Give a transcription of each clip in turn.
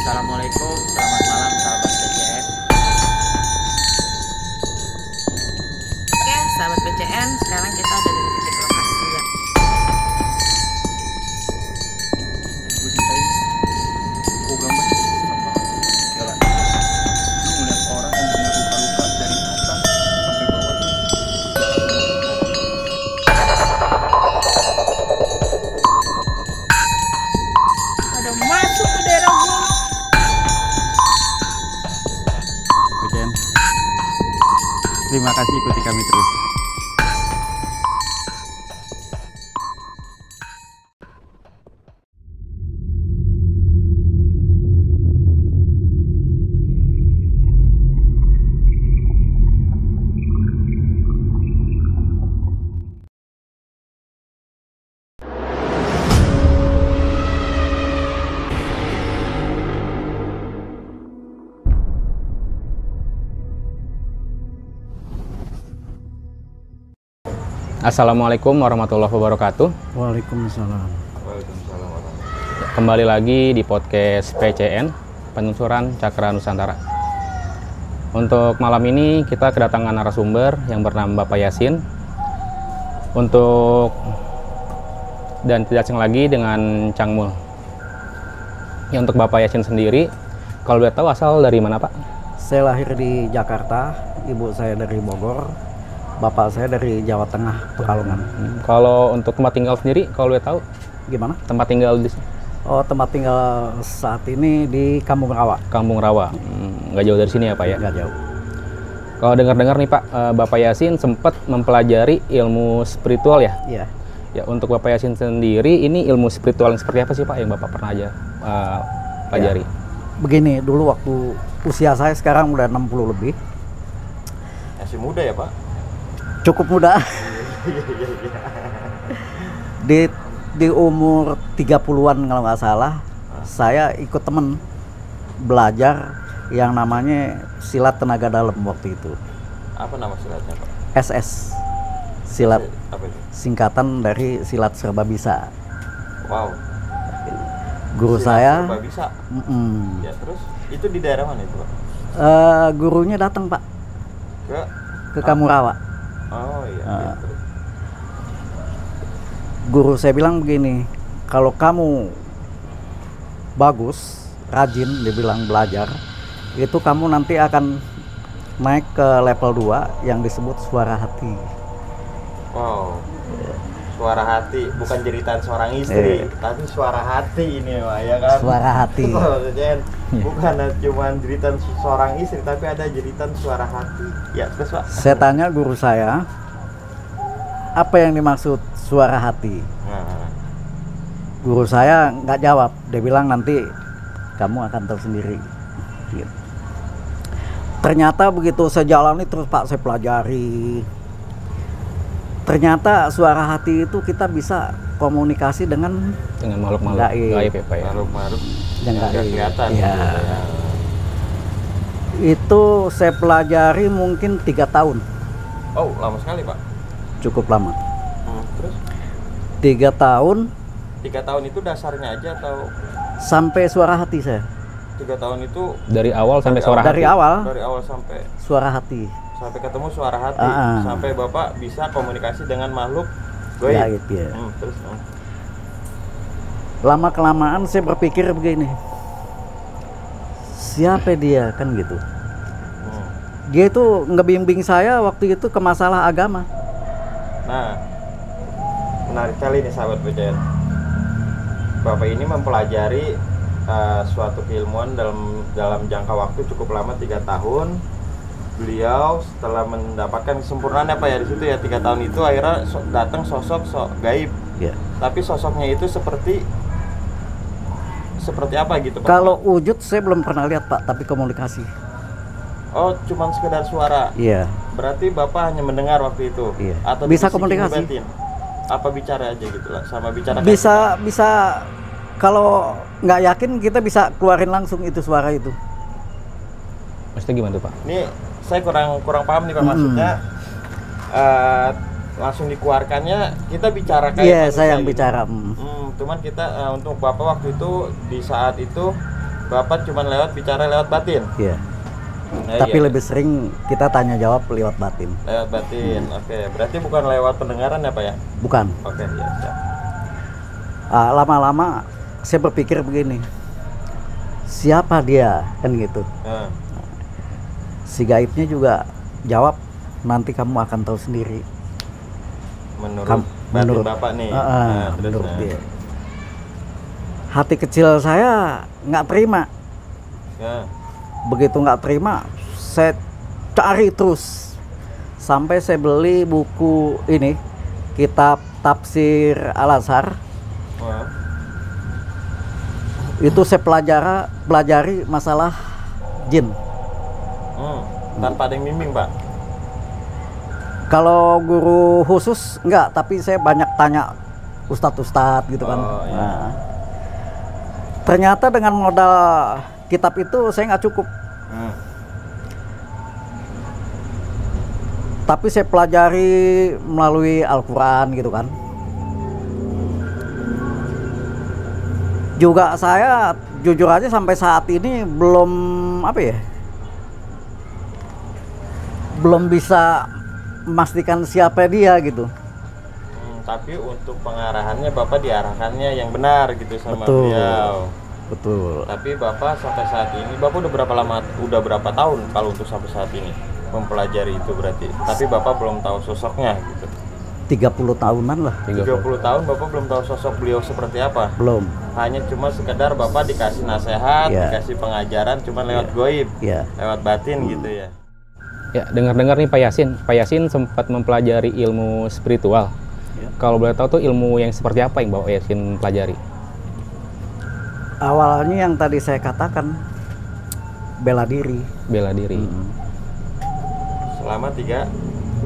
Assalamualaikum, selamat malam sahabat PCN. Oke, sahabat PCN, sekarang kita ada di titik lokasi ya. Gue ceritain, gue gambar jalan. Lu ngeliat orang yang punya luka-luka dari atas sampai bawah tuh. Ada masuk ke daerah gua. PCN, terima kasih ikuti kami terus. Assalamualaikum warahmatullahi wabarakatuh. Waalaikumsalam. Kembali lagi di podcast PCN, Penelusuran Cakra Nusantara. Untuk malam ini kita kedatangan narasumber yang bernama Bapak Yasin. Dan tidak asing lagi dengan Cang Mul. Ya, untuk Bapak Yasin sendiri, kalau boleh tahu asal dari mana Pak? Saya lahir di Jakarta, ibu saya dari Bogor, bapak saya dari Jawa Tengah, Pekalongan. Kalau untuk tempat tinggal sendiri, kalau boleh tahu Gimana? tempat tinggal di Oh, tempat tinggal saat ini di Kampung Rawa. Kampung Rawa. Nggak jauh dari sini ya Pak ya? Nggak jauh. Kalau dengar-dengar nih Pak, Bapak Yasin sempat mempelajari ilmu spiritual ya? Iya. Ya, untuk Bapak Yasin sendiri, ini ilmu spiritual yang seperti apa sih Pak yang Bapak pernah aja pelajari? Begini, dulu waktu usia saya sekarang udah 60 lebih. Masih muda ya Pak? Cukup muda. Di umur 30-an kalau nggak salah, saya ikut temen belajar yang namanya silat tenaga dalam waktu itu. Apa nama silatnya Pak? SS. Silat Apa itu? singkatan dari silat serba bisa. Wow. Guru Silat saya, serba bisa. Ya terus itu di daerah mana itu Pak? gurunya datang Pak Ke ke Kampung Rawa. Oh iya. Terus. Guru saya bilang begini, kalau kamu bagus, rajin, dia bilang belajar, itu kamu nanti akan naik ke level 2 yang disebut suara hati. Wow. Suara hati, bukan jeritan seorang istri, tapi suara hati ini Pak, ya kan? Suara hati. Bukan cuma jeritan seorang istri, tapi ada jeritan suara hati. Ya, terus Pak. Saya tanya guru saya, apa yang dimaksud suara hati? Nah, Guru saya nggak jawab, dia bilang nanti kamu akan tahu sendiri. Gitu. Ternyata begitu saya jalani terus Pak, saya pelajari. Ternyata suara hati itu kita bisa komunikasi dengan makhluk-makhluk gaib. gaib ya Pak ya? makhluk-makhluk yang nggak gaib. kelihatan. Ya. Gitu ya. Itu saya pelajari mungkin 3 tahun, Oh, lama sekali Pak. cukup lama. Terus 3 tahun 3 tahun itu dasarnya aja atau sampai suara hati saya. 3 tahun itu Dari awal sampai suara Dari hati? awal dari awal sampai suara hati. ketemu suara hati sampai Bapak bisa komunikasi dengan makhluk gaib. Gaib ya. Terus Lama kelamaan saya berpikir begini, siapa dia kan gitu. Dia itu ngebimbing saya waktu itu ke masalah agama. Nah, menarik kali nih sahabat PCN. Bapak ini mempelajari suatu keilmuan dalam jangka waktu cukup lama, 3 tahun. Beliau setelah mendapatkan kesempurnaan apa ya di situ ya 3 tahun itu akhirnya datang sosok gaib. Ya. Tapi sosoknya itu seperti apa gitu Pak? Kalau wujud saya belum pernah lihat Pak, tapi komunikasi. Oh, cuman sekedar suara. Iya. Berarti Bapak hanya mendengar waktu itu? Iya. Atau Bisa dibisikin komunikasi. batin? Apa bicara aja gitu lah, sama bicara Bisa kalau nggak yakin kita bisa keluarin langsung itu suara itu. Maksudnya gimana tuh Pak? Ini saya kurang paham nih Pak, maksudnya langsung dikeluarkannya kita bicara kayak Iya, manusia saya yang gitu. bicara. Cuman kita untuk Bapak waktu itu di saat itu Bapak cuma bicara lewat batin. Iya. Tapi Iya. lebih sering kita tanya jawab lewat batin. Lewat batin. Oke, berarti bukan lewat pendengaran ya Pak ya? Bukan. Oke, ya siap. Lama-lama saya berpikir begini, siapa dia kan gitu. Nah, Si gaibnya juga jawab, nanti kamu akan tahu sendiri. menurut batin Bapak nih. Terus, Menurut dia. Hati kecil saya nggak terima. Nah, Begitu nggak terima, saya cari terus sampai saya beli buku ini, kitab Tafsir Al-Azhar. wah. Itu saya pelajari masalah jin. Tanpa ada yang bimbing Pak. Kalau guru khusus enggak, tapi saya banyak tanya ustadz-ustadz gitu kan. Oh, iya. Nah, ternyata dengan modal kitab itu saya nggak cukup. Tapi saya pelajari melalui Al-Quran gitu kan. Juga saya jujur aja sampai saat ini belum belum bisa memastikan siapa dia gitu. Tapi untuk pengarahannya Bapak diarahkannya yang benar gitu sama Betul. beliau. Betul. Tapi Bapak sampai saat ini, Bapak udah berapa tahun kalau untuk sampai saat ini mempelajari itu berarti. Tapi Bapak belum tahu sosoknya gitu. 30 tahunan lah. 30 tahun Bapak belum tahu sosok beliau seperti apa. Belum. Hanya cuma sekedar Bapak dikasih nasihat, Iya. dikasih pengajaran cuma lewat goib, Ya. lewat batin gitu ya. Ya, dengar-dengar nih Pak Yasin sempat mempelajari ilmu spiritual. Ya. Kalau boleh tahu tuh ilmu yang seperti apa yang Bapak Yasin pelajari? Awalnya yang tadi saya katakan, bela diri. Bela diri.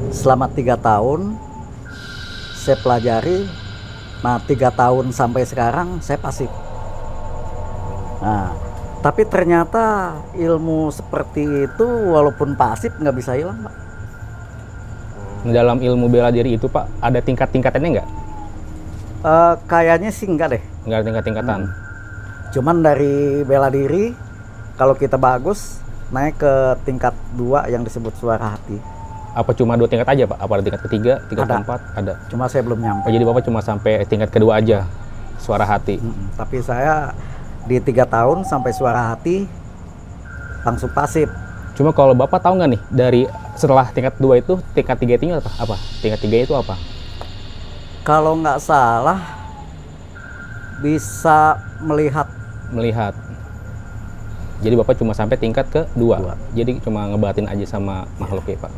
Selama 3 tahun saya pelajari. Nah, 3 tahun sampai sekarang saya pasif. Nah, tapi ternyata ilmu seperti itu walaupun pasif nggak bisa hilang, Pak. Nah, dalam ilmu bela diri itu Pak, ada tingkat-tingkatannya nggak? Kayaknya sih enggak deh. Nggak ada tingkat-tingkatan. Cuman dari bela diri, kalau kita bagus, naik ke tingkat 2 yang disebut suara hati. Apa cuma 2 tingkat aja Pak? Apa ada tingkat ketiga, tingkat Ada. keempat? Ada. Cuma saya belum nyampe. Oh, jadi Bapak cuma sampai tingkat kedua aja, suara hati. Tapi saya di 3 tahun sampai suara hati langsung pasif. Cuma kalau Bapak tahu nggak nih, dari setelah tingkat 2 itu, tingkat 3 itu apa? Tingkat 3 itu apa? Kalau nggak salah bisa Melihat. Jadi Bapak cuma sampai tingkat ke-2. Dua. Jadi cuma ngebatin aja sama makhluk ya Pak.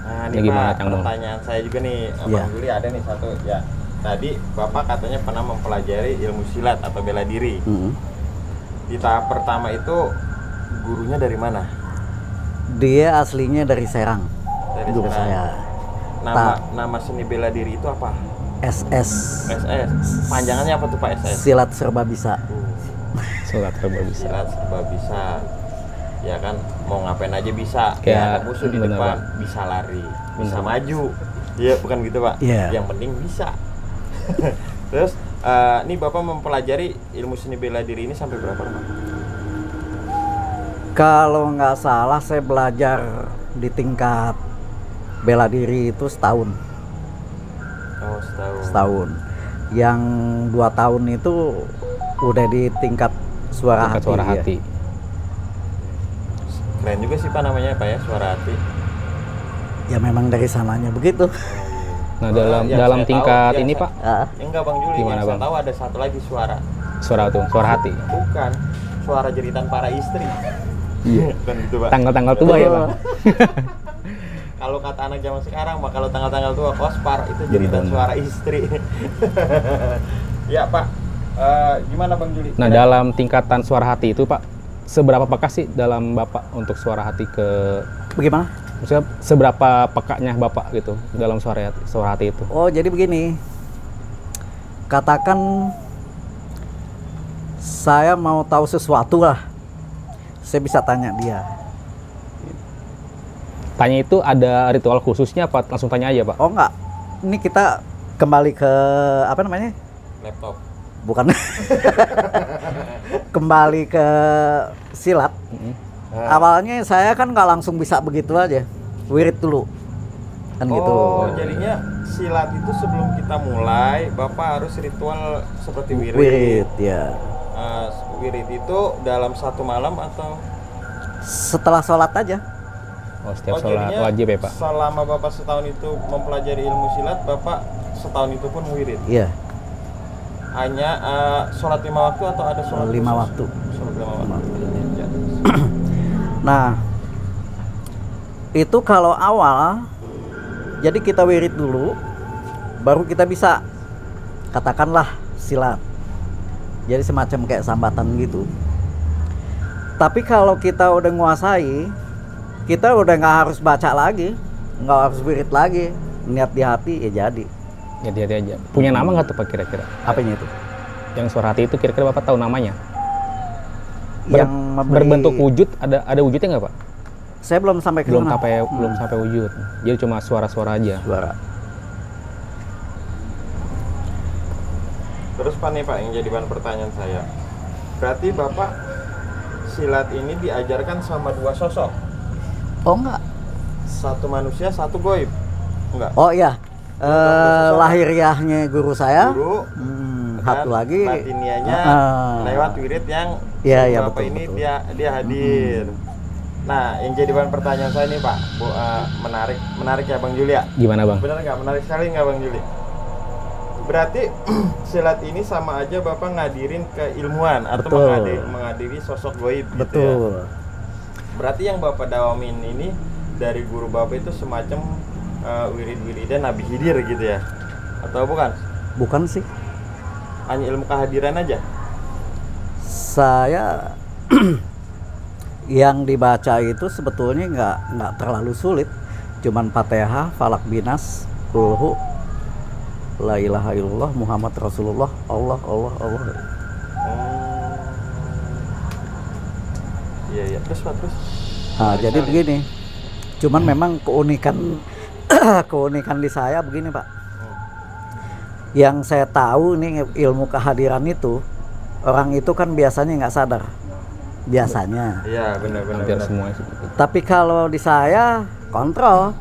Nah, Ini ini gimana, Pak, Kang Mul? pertanyaan saya juga nih, Iya. Bang Juli ada nih satu ya. Tadi Bapak katanya pernah mempelajari ilmu silat atau bela diri. Di tahap pertama itu gurunya dari mana? Dia aslinya dari Serang, Dari guru Serang. saya. Nama seni bela diri itu apa? SS, SS. Panjangannya apa tuh Pak SS? silat serba bisa. Surat serba bisa. Silat serba bisa. Ya kan, mau ngapain aja bisa. Kayak, ada musuh di bener, depan, Pak. bisa lari, bisa Bener. maju. Iya, bukan gitu Pak? Iya. Yang penting bisa. Terus, ini Bapak mempelajari ilmu seni bela diri ini sampai berapa lama? Kalau nggak salah saya belajar di tingkat bela diri itu setahun. Oh, setahun. Setahun. Yang 2 tahun itu udah di tingkat suara Tingkat hati. suara ya. hati. Keren juga sih Pak namanya Pak ya, suara hati. Ya memang dari sananya begitu. Nah, Yang dalam saya tingkat tahu, ini yang Pak, Enggak Bang Juli, Gimana, yang saya Bang? tahu ada satu lagi suara. suara hati. Bukan, suara jeritan para istri. Iya. Bukan gitu Pak. Tanggal-tanggal tua ya Bang. Kalau kata anak zaman sekarang, Pak, kalau tanggal-tanggal tua kospar itu jeritan Bener. suara istri. Ya Pak, gimana Bang Juli? Nah, dalam tingkatan suara hati itu Pak, seberapa peka sih dalam Bapak untuk suara hati ke, Bagaimana? maksudnya seberapa pekanya Bapak gitu dalam suara hati itu? Oh, jadi begini. Katakan saya mau tahu sesuatu lah. Saya bisa tanya dia. Tanya itu ada ritual khususnya apa langsung tanya aja Pak? Oh enggak. Ini kita kembali ke apa namanya? Laptop. bukan kembali ke silat. Awalnya saya kan nggak langsung bisa begitu aja, wirid dulu kan gitu. Oh, jadinya silat itu sebelum kita mulai, Bapak harus ritual seperti wirid. Wirid ya. Wirid itu dalam satu malam atau Setelah sholat aja. Oh, setiap sholat jadinya wajib ya Pak? selama Bapak setahun itu mempelajari ilmu silat, Bapak setahun itu pun wirid? Iya. Hanya sholat 5 waktu atau ada sholat 5 khusus? waktu. Sholat 5 waktu. Ya. Nah, itu kalau awal, jadi kita wirid dulu, baru kita bisa katakanlah silat. Jadi semacam kayak sambatan gitu. Tapi kalau kita udah nguasai, kita udah nggak harus baca lagi, nggak harus wirid lagi, niat di hati ya jadi. Jadi hati aja. Punya nama nggak tuh Pak kira-kira? Apanya itu? Yang suara hati itu kira-kira Bapak tahu namanya? Yang memberi- Berbentuk wujud, ada wujudnya nggak Pak? Saya belum sampai ke Belum sana. belum sampai wujud. Jadi cuma suara-suara aja. Suara. Terus Pak nih Pak, yang jadi bahan pertanyaan saya, berarti Bapak silat ini diajarkan sama dua sosok, Oh enggak. satu manusia, satu goib, enggak? Oh iya. Lahiriahnya guru saya. Guru, Satu lagi. batinianya lewat wirid yang Iya, iya, Bapak betul, ini betul. dia hadir. Nah, yang jadi bahan pertanyaan saya nih Pak, menarik ya Bang Juli ya? Gimana Bang? Benar nggak? Menarik sekali nggak Bang Juli? Berarti silat ini sama aja Bapak ngadirin keilmuan atau Betul. menghadiri sosok goib gitu ya? Betul. Berarti yang Bapak dawamin ini dari guru Bapak itu semacam wirid-wiridan Nabi Khidir gitu ya? Atau bukan? Bukan sih. Hanya ilmu kehadiran aja? Saya yang dibaca itu sebetulnya nggak terlalu sulit, cuman Fatihah, Falak, Binas, Kulhu, La ilaha illallah, Muhammad Rasulullah, Allah. Iya iya. Terus Pak, terus? Nah, Menarik jadi sekali. begini. Cuman memang keunikan di saya begini Pak. Yang saya tahu nih ilmu kehadiran itu, orang itu kan biasanya nggak sadar. Biasanya. Iya benar-benar. Hampir semua sih. Tapi kalau di saya kontrol.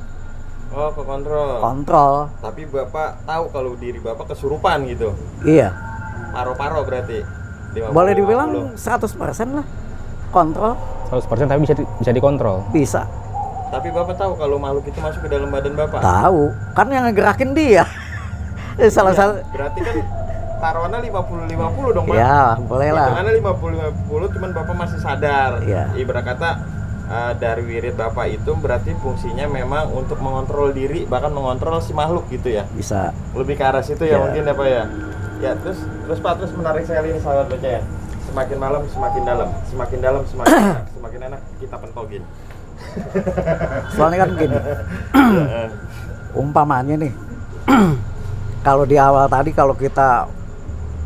Oh, ke kontrol. Kontrol. Tapi Bapak tahu kalau diri Bapak kesurupan gitu. Iya. Paro-paro berarti. 50, Boleh dibilang 50. 100% lah. Kontrol 100% tapi bisa dikontrol. bisa. Tapi Bapak tahu kalau makhluk itu masuk ke dalam badan Bapak? Tahu. Kan yang ngegerakin dia. Salah Iya, satu. berarti kan taruhannya 50-50 dong Pak? Ya, boleh lah. Hitungannya 50-50 cuman Bapak masih sadar. Iya. Ibarat kata dari wirid Bapak itu berarti fungsinya memang untuk mengontrol diri, bahkan mengontrol si makhluk gitu ya? Bisa. Lebih ke arah situ ya, Iya. mungkin ya Pak ya? Ya terus Pak, terus menarik sekali ini sahabat baca ya. Semakin malam semakin dalam, semakin dalam semakin enak, semakin enak kita pentogin. Soalnya kan gini. Umpamanya nih. Kalau di awal tadi kalau kita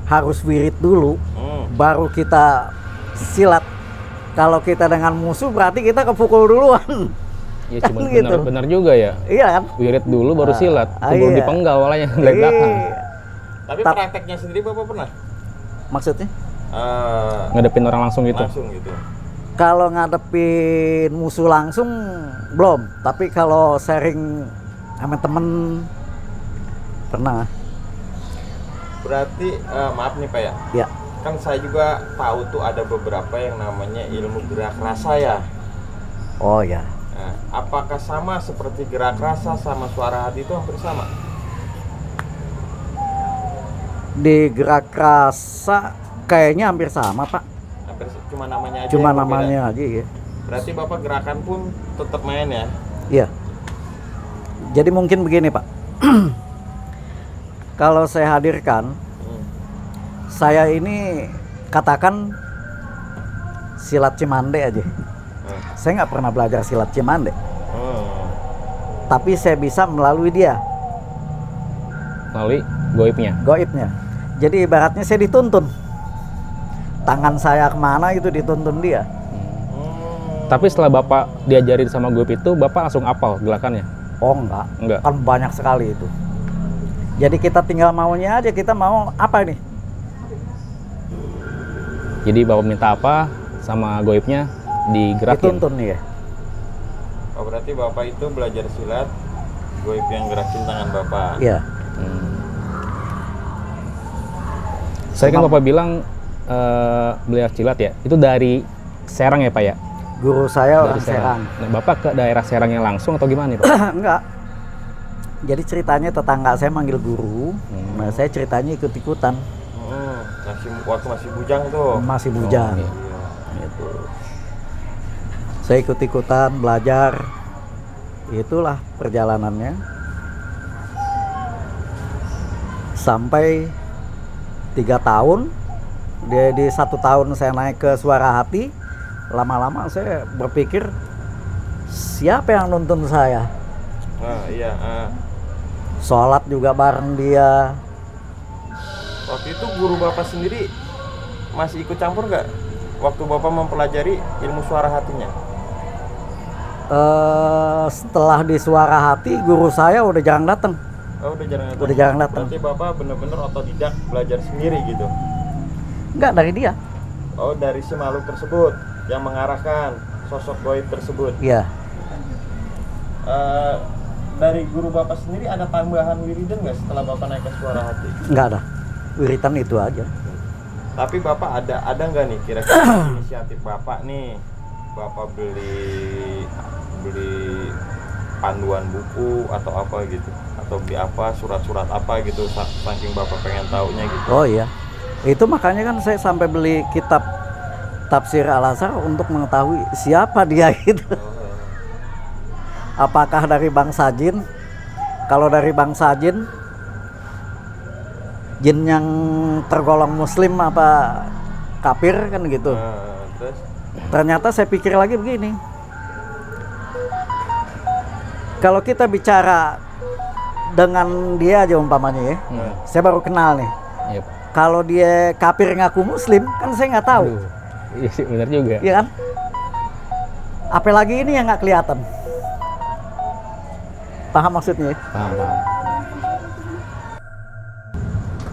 harus wirid dulu, baru kita silat. Kalau kita dengan musuh berarti kita kepukul duluan. Ya Kan cuma gitu. benar juga ya. Iya kan? Wirid dulu baru silat. Baru iya. dipenggal walanya dari belakang. Iya. Tapi Tap- prakteknya sendiri Bapak pernah? Maksudnya? Ngadepin orang langsung gitu. Langsung gitu. Kalau ngadepin musuh langsung belum, tapi kalau sharing sama temen pernah. Berarti maaf nih Pak ya. Ya. Kan saya juga tahu tuh ada beberapa yang namanya ilmu gerak rasa ya. Oh ya. Nah, apakah sama seperti gerak rasa sama suara hati itu hampir sama? Di gerak rasa kayaknya hampir sama Pak. Hampir cuma namanya aja. Cuma yang berbeda. namanya aja ya. Berarti Bapak gerakan pun tetap main ya? Iya. Jadi mungkin begini Pak. Kalau saya hadirkan, saya ini katakan silat Cimande aja. Saya nggak pernah belajar silat Cimande, tapi saya bisa melalui dia, Melalui goibnya. goibnya. Jadi ibaratnya saya dituntun. Tangan saya kemana itu dituntun dia. Tapi setelah Bapak diajarin sama goib itu, Bapak langsung apal gerakannya? Oh enggak, Enggak. kan banyak sekali itu. Jadi kita tinggal maunya aja, kita mau apa nih? Jadi Bapak minta apa sama goibnya digerakin. Dituntun ya. Oh, berarti Bapak itu belajar silat, goib yang gerakin tangan Bapak. Iya. Saya kan Bapak bilang belajar silat ya, itu dari Serang ya Pak ya? Guru saya Dari orang Serang. Nah, Bapak ke daerah Serangnya langsung atau gimana nih Pak? Enggak. Jadi ceritanya tetangga saya manggil guru. Nah, saya ceritanya ikut-ikutan. Waktu masih bujang tuh. Masih bujang. Oh, iya. Gitu. Saya ikut-ikutan belajar. Itulah perjalanannya. Sampai 3 tahun. Di 1 tahun saya naik ke Suara Hati. Lama-lama saya berpikir, siapa yang nuntun saya? Iya. Sholat juga bareng dia. Waktu itu guru Bapak sendiri masih ikut campur nggak? Waktu Bapak mempelajari ilmu suara hatinya? Setelah di Suara Hati, guru saya udah jarang datang. Oh, udah jarang datang. Udah jarang datang. Berarti Bapak bener-bener otodidak belajar sendiri gitu? Enggak, dari dia. Oh, dari si makhluk tersebut yang mengarahkan sosok goib tersebut. Iya. Dari guru Bapak sendiri ada tambahan wiridan nggak setelah Bapak naik ke Suara Hati? Enggak ada. Wiritan itu aja. Tapi Bapak ada nggak nih kira-kira inisiatif Bapak nih? Bapak beli panduan buku atau apa gitu? Atau beli apa, surat-surat apa gitu, saking Bapak pengen taunya gitu? Oh iya. Itu makanya kan saya sampai beli kitab Tafsir Al-Azhar untuk mengetahui siapa dia gitu. Apakah dari bangsa jin? Kalau dari bangsa jin, jin yang tergolong muslim apa kafir kan gitu. Terus? Ternyata saya pikir lagi begini. Kalau kita bicara dengan dia aja umpamanya ya, saya baru kenal nih. Yep. Kalau dia kafir ngaku muslim, kan saya nggak tahu. Iya sih, benar juga. Iya kan? Apalagi ini yang nggak kelihatan. Paham maksudnya? Paham.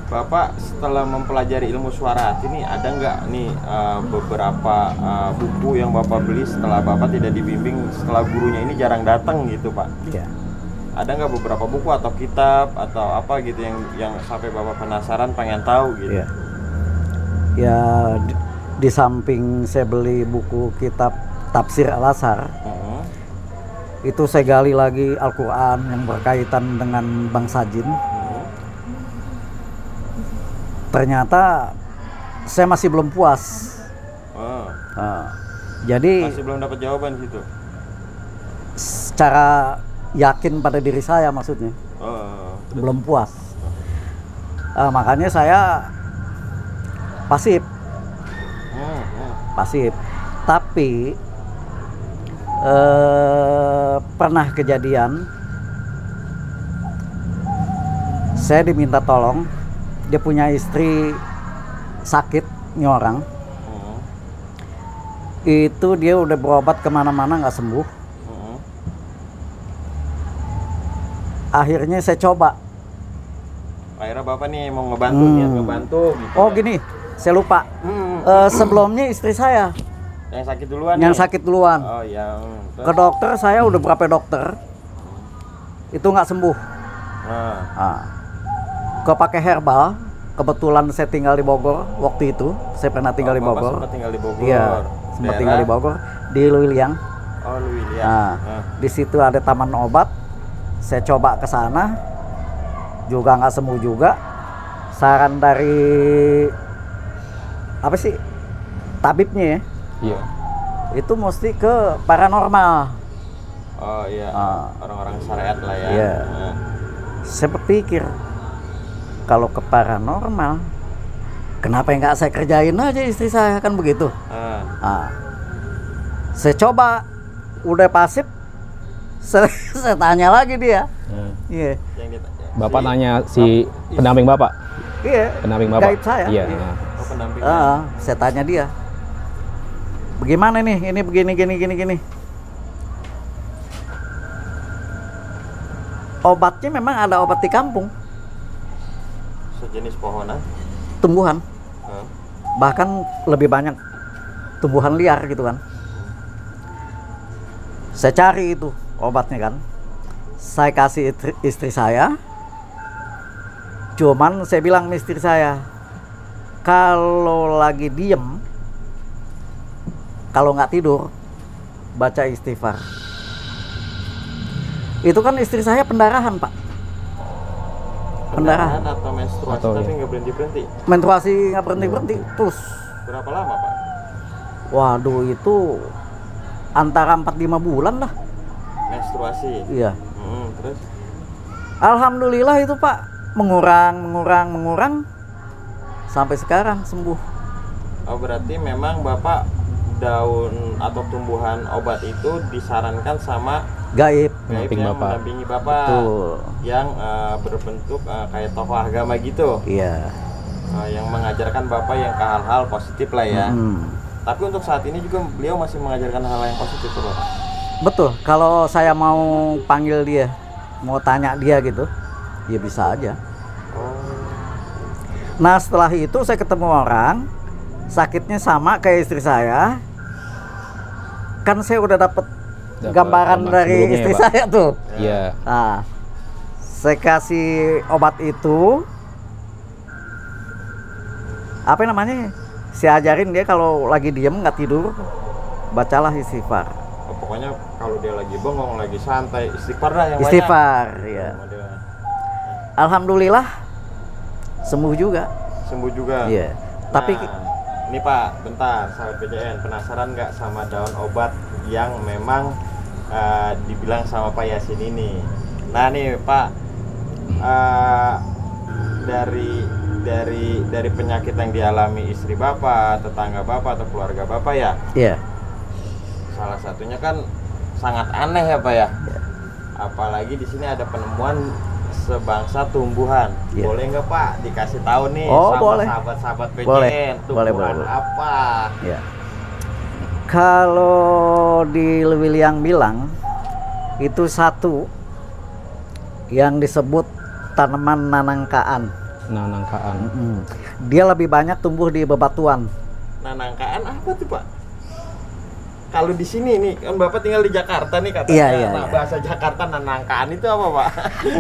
Bapak setelah mempelajari ilmu suara hati nih, ada nggak nih beberapa buku yang Bapak beli setelah Bapak tidak dibimbing, setelah gurunya ini jarang datang gitu Pak? Iya. Ada nggak beberapa buku atau kitab atau apa gitu yang sampai Bapak penasaran pengen tahu gitu? Iya. Ya di samping saya beli buku kitab Tafsir Al-Azhar, itu saya gali lagi Al-Quran yang berkaitan dengan bangsa jin. Ternyata saya masih belum puas. Jadi Masih belum dapat jawaban situ. secara yakin pada diri saya maksudnya belum puas. Makanya saya pasif. Tapi pernah kejadian saya diminta tolong, dia punya istri sakit nih orang. Itu dia udah berobat kemana-mana nggak sembuh. Akhirnya saya coba. Akhirnya Bapak nih mau ngebantu, niat ngebantu gitu. Oh gini, saya lupa. Sebelumnya istri saya Yang sakit duluan yang nih? sakit duluan. Oh iya. Ke dokter, saya udah berapa dokter, itu nggak sembuh. Kepakai herbal. Kebetulan saya tinggal di Bogor waktu itu. Saya pernah tinggal di Bapak Bogor. sempat tinggal di Bogor. Iya, sempat tinggal di Bogor di Luiliang. Oh, Luiliang. Nah, di situ ada taman obat. Saya coba ke sana, juga nggak sembuh juga. Saran dari apa sih tabibnya ya? Iya. Itu mesti ke paranormal. Oh iya, orang-orang syariat lah ya. Iya. Saya berpikir, kalau ke paranormal, kenapa nggak saya kerjain aja istri saya, kan begitu. Saya coba, udah pasif, saya tanya lagi dia. Iya. Bapak nanya si pendamping Bapak? Iya. Pendamping Bapak? Gaib saya. Iya. Oh, pendamping. Saya tanya dia, bagaimana nih, ini begini. Obatnya memang ada obat di kampung, Sejenis pohonan. tumbuhan. bahkan lebih banyak tumbuhan liar gitu kan. Saya cari itu obatnya kan, saya kasih istri saya. Cuman saya bilang sama istri saya, kalau lagi diem, kalau nggak tidur, baca istighfar. Itu kan istri saya pendarahan, Pak. Pendarahan atau menstruasi Atau tapi ya. nggak berhenti-berhenti. menstruasi nggak berhenti terus. Berapa lama, Pak? Waduh, itu antara 4-5 bulan lah. Menstruasi. Iya. Terus Alhamdulillah itu, Pak, mengurang sampai sekarang sembuh. oh berarti memang Bapak daun atau tumbuhan obat itu disarankan sama Gaib. gaib Pendamping yang Bapak. mendampingi Bapak. Betul. Yang berbentuk kayak tokoh agama gitu. Iya. Yang mengajarkan Bapak yang ke hal-hal positif lah ya. Hmm. Tapi untuk saat ini juga beliau masih mengajarkan hal yang positif tuh, Bapak. Betul. Kalau saya mau panggil dia, mau tanya dia gitu, ya bisa aja. Oh. Nah, setelah itu saya ketemu orang, sakitnya sama kayak istri saya. Kan saya udah dapet gambaran gambar dari sebelumnya istri ya, Pak. saya tuh. Iya. Nah, saya kasih obat itu, apa namanya? Saya ajarin dia kalau lagi diem nggak tidur, bacalah istighfar. Oh, pokoknya kalau dia lagi bengong, lagi santai, istighfar dah yang Istighfar, ya. banyak. Dia Alhamdulillah sembuh juga. sembuh juga. Iya. Tapi Ini Pak, bentar, sahabat PJN, penasaran nggak sama daun obat yang memang dibilang sama Pak Yasin ini? Nah nih Pak, dari penyakit yang dialami istri Bapak, tetangga Bapak atau keluarga Bapak ya, iya. salah satunya kan sangat aneh ya Pak ya. Iya. Apalagi di sini ada penemuan sebangsa tumbuhan. Iya. Boleh nggak Pak dikasih tahu nih Oh, sama boleh. sahabat-sahabat PJN Boleh. tumbuhan Boleh. apa? Ya. Kalau di Lewiliang bilang itu satu yang disebut tanaman nanangkaan. Nanangkaan. Dia lebih banyak tumbuh di bebatuan. Nanangkaan apa tuh Pak? Kalau di sini nih kan Bapak tinggal di Jakarta nih katanya. Iya. Bahasa Jakarta nanangkaan itu apa Pak?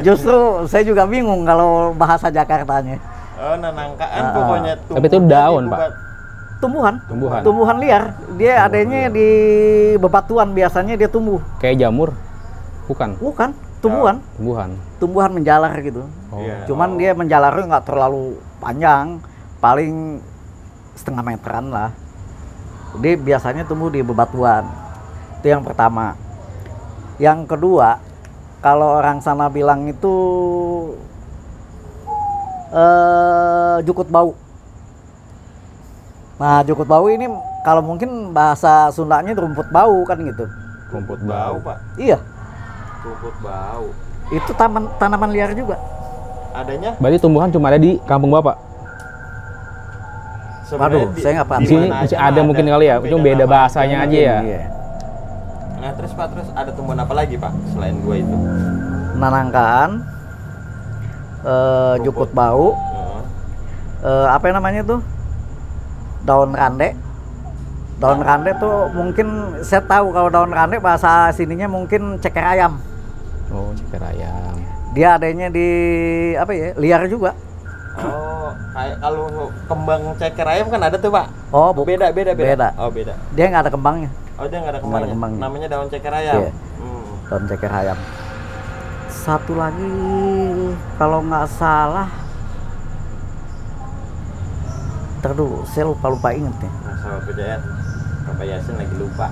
Justru saya juga bingung kalau bahasa Jakartanya. Oh nanangkaan pokoknya tumbuh. Tapi itu daun, Pak. Tumbuhan. Tumbuhan. Liar. Dia adanya di bebatuan, biasanya dia tumbuh. Kayak jamur. Bukan. Bukan, tumbuhan. Tumbuhan menjalar gitu. Oh. Iya. Cuman dia menjalarnya nggak terlalu panjang, paling setengah meteran lah. Dia biasanya tumbuh di bebatuan. Itu yang pertama. Yang kedua, kalau orang sana bilang itu jukut bau. Nah, jukut bau ini kalau mungkin bahasa Sundanya rumput bau kan gitu. Rumput Bau bau. Pak. Iya, Rumput bau. itu tanaman liar juga. Adanya Berarti tumbuhan cuma ada di kampung Bapak. sebenarnya Waduh, saya nggak paham. Di sini mana masih aja ada mah mungkin kali ya, cuma beda nama. bahasanya aja ya. Iya. Nah terus Pak, terus ada tumbuhan apa lagi Pak selain gua itu? Nanangkaan, jukut bau, Heeh. apa namanya tuh? Daun rande. Daun rande tuh mungkin saya tahu kalau daun rande bahasa sininya mungkin ceker ayam. Oh, ceker ayam. Dia adanya di apa ya? Liar juga. Oh, kayak kalau kembang ceker ayam kan ada tuh Pak. Oh, Beda. Beda. Oh beda. Dia nggak ada kembangnya. Oh dia nggak ada Nggak ada kembangnya. kembangnya. Namanya daun ceker ayam. Iya. Daun ceker ayam. Satu lagi kalau nggak salah, ntar dulu, saya lupa inget ya. Nah sahabat PJN, Bapak Yasin lagi lupa.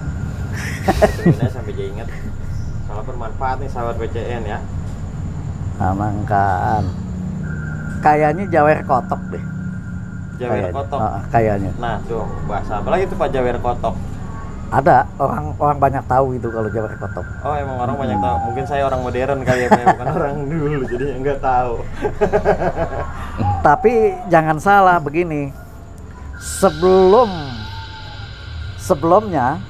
Sebenarnya sampai dia ingat. Kalau bermanfaat nih sahabat PJN ya. Nanangkaan. Kayaknya jawer kotok deh. Jawer Kayaknya. kotok. Kayaknya. Nah tuh bahasa apa lagi tuh Pak jawer kotok? Ada orang banyak tahu itu kalau jawer kotok. Oh emang orang banyak tahu. Mungkin saya orang modern kali ya Pak, bukan orang dulu jadi nggak tahu. Tapi jangan salah begini. Sebelumnya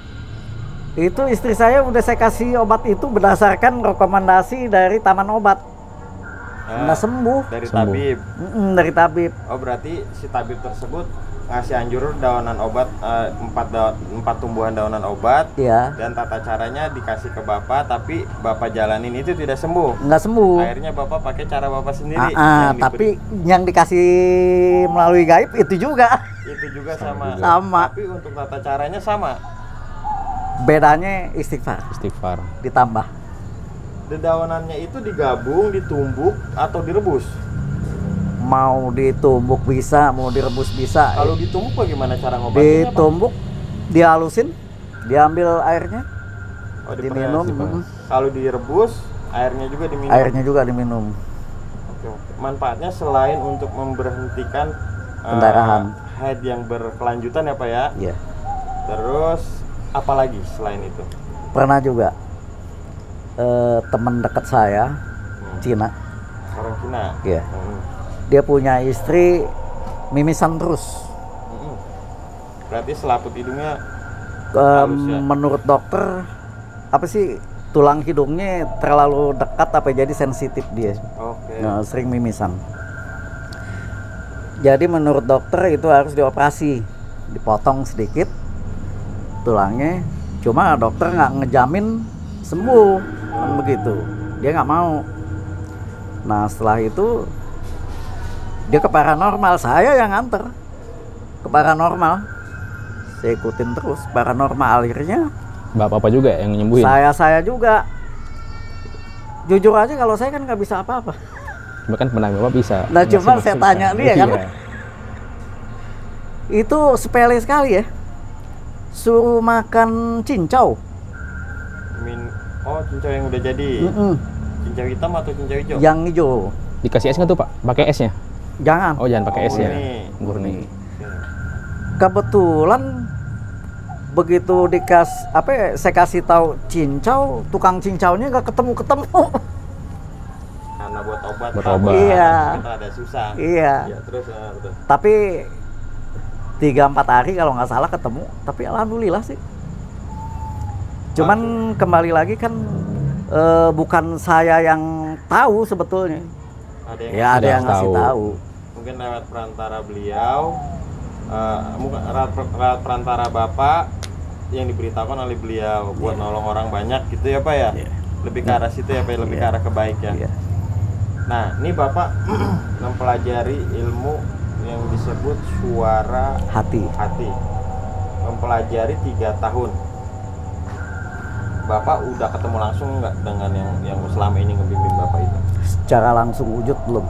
itu istri saya udah saya kasih obat itu berdasarkan rekomendasi dari taman obat. nggak sembuh. Dari Sembuh. tabib. Dari tabib. Oh, berarti si tabib tersebut ngasih anjur daunan obat, 4 tumbuhan daunan obat. Iya. Dan tata caranya dikasih ke bapak, tapi bapak jalanin itu tidak sembuh. Nggak sembuh. Akhirnya bapak pakai cara bapak sendiri. Tapi yang dikasih melalui gaib itu juga. Itu juga sama. Sama. Tapi untuk tata caranya sama. Bedanya istighfar Istighfar. ditambah. Dedaunannya itu digabung, ditumbuk atau direbus. Mau ditumbuk bisa, mau direbus bisa. Kalau ditumbuk bagaimana cara ngobatinnya, Pak? Ditumbuk, dihalusin, diambil airnya, Oh, diminum. diperes. Kalau direbus, airnya juga diminum. Airnya juga diminum. Oke. Manfaatnya selain untuk memberhentikan Pendarahan. haid yang berkelanjutan ya Pak ya. Iya. Terus apalagi selain itu? Pernah juga teman dekat saya, Cina, Orang Cina. ya. Dia punya istri mimisan terus. Berarti selaput hidungnya halus ya? Menurut dokter, apa sih, tulang hidungnya terlalu dekat apa jadi sensitif dia. Oke. Nah, sering mimisan. Jadi menurut dokter itu harus dioperasi, dipotong sedikit tulangnya. Cuma dokter nggak ngejamin sembuh, kan begitu. Dia nggak mau. Nah setelah itu dia ke paranormal, saya yang nganter ke paranormal. Saya ikutin terus paranormal, akhirnya Bapak juga yang nyembuhin. saya juga. Jujur aja kalau saya kan nggak bisa apa-apa. Cuma kan pernah Bapak bisa. Nah cuma saya tanya dia kan, Iya. itu sepele sekali ya. Suruh makan cincau. Oh, cincau yang udah jadi. Cincau hitam atau cincau hijau? Yang hijau. Dikasih es nggak tuh Pak? Pakai esnya? Jangan. Oh jangan pakai es ya. murni. Murni. Kebetulan begitu saya kasih tahu cincau, tukang cincaunya nggak ketemu. Karena buat obat. Buat Pak. obat. Iya. Kita ada susah. Iya. Ya, terus betul. Tapi 3-4 hari kalau nggak salah ketemu. Tapi alhamdulillah sih. Cuman kembali lagi kan bukan saya yang tahu sebetulnya. Ada yang Ya ada yang ngasih tahu. mungkin lewat perantara beliau, mungkin lewat perantara bapak yang diberitakan oleh beliau buat nolong orang banyak gitu ya Pak ya. Lebih ke arah situ ya Pak, lebih ke arah kebaikan. Nah ini bapak mempelajari ilmu yang disebut suara Hati. mempelajari 3 tahun. Bapak udah ketemu langsung nggak dengan yang selama ini ngebimbing bapak itu? Secara langsung wujud belum.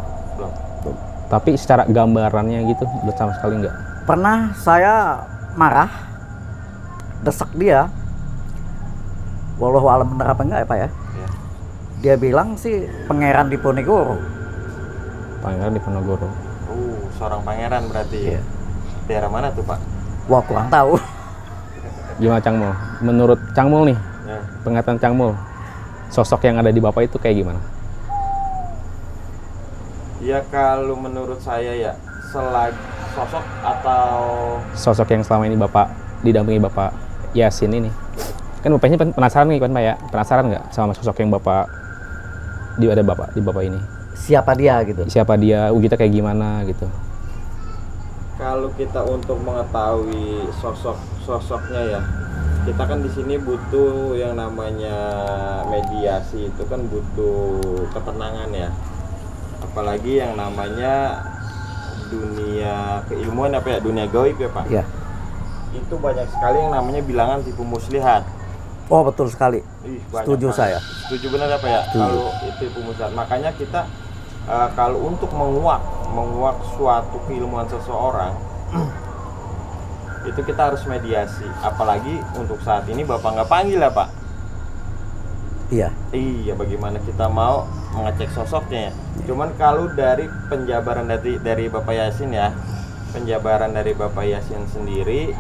Tapi secara gambarannya gitu, belum sama sekali nggak? Pernah saya marah, desak dia. Wallahu alam bener apa enggak ya Pak ya? Ya. Dia bilang sih pangeran Diponegoro. Pangeran Diponegoro. Seorang pangeran berarti. Iya. Daerah mana tuh Pak? Wah kurang tahu. Gimana Cang Mul? Menurut Cang Mul nih, Ya. penglihatan Cang Mul, sosok yang ada di Bapak itu kayak gimana? Ya kalau menurut saya ya selagi sosok atau Sosok yang selama ini Bapak didampingi Bapak Yasin ini. Kan Bapaknya penasaran nih kan Pak ya? Penasaran nggak sama sosok yang Bapak di Bapak ini? Siapa dia gitu? Siapa dia? Wujudnya kayak gimana gitu? kalau kita untuk mengetahui sosoknya ya, kita kan di sini butuh yang namanya mediasi, itu kan butuh ketenangan ya. Apalagi yang namanya dunia keilmuan apa ya, dunia gaib ya Pak. Iya. Itu banyak sekali yang namanya bilangan tipu muslihat. Oh betul sekali. Banyak Setuju banget. saya. Setuju benar apa ya? Setuju. Kalau itu tipu muslihat. Makanya kita kalau untuk menguak suatu keilmuan seseorang itu kita harus mediasi. Apalagi untuk saat ini Bapak nggak panggil ya Pak. Iya. Iya, bagaimana kita mau mengecek sosoknya ya. Cuman kalau dari penjabaran dari Bapak Yasin ya, penjabaran dari Bapak Yasin sendiri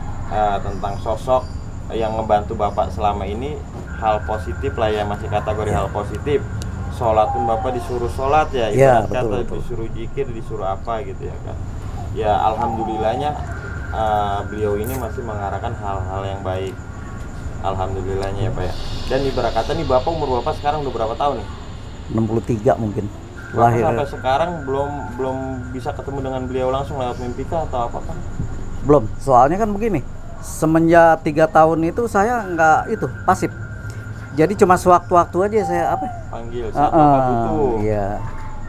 tentang sosok yang ngebantu Bapak selama ini, hal positif lah ya, masih kategori hal positif. Sholat pun Bapak disuruh sholat ya, Iya, ibarat kata betul. disuruh zikir, disuruh apa gitu ya kan. Ya alhamdulillahnya beliau ini masih mengarahkan hal-hal yang baik. Alhamdulillahnya ya Pak ya. Dan ibarat kata nih Bapak, umur Bapak sekarang udah berapa tahun nih? 63 mungkin. lahir. Sampai sekarang belum bisa ketemu dengan beliau langsung lewat mimpi kah atau apa kan? Belum, soalnya kan begini, semenjak 3 tahun itu saya nggak itu pasif. Jadi cuma sewaktu-waktu aja saya Panggil saat Bapak butuh. Iya.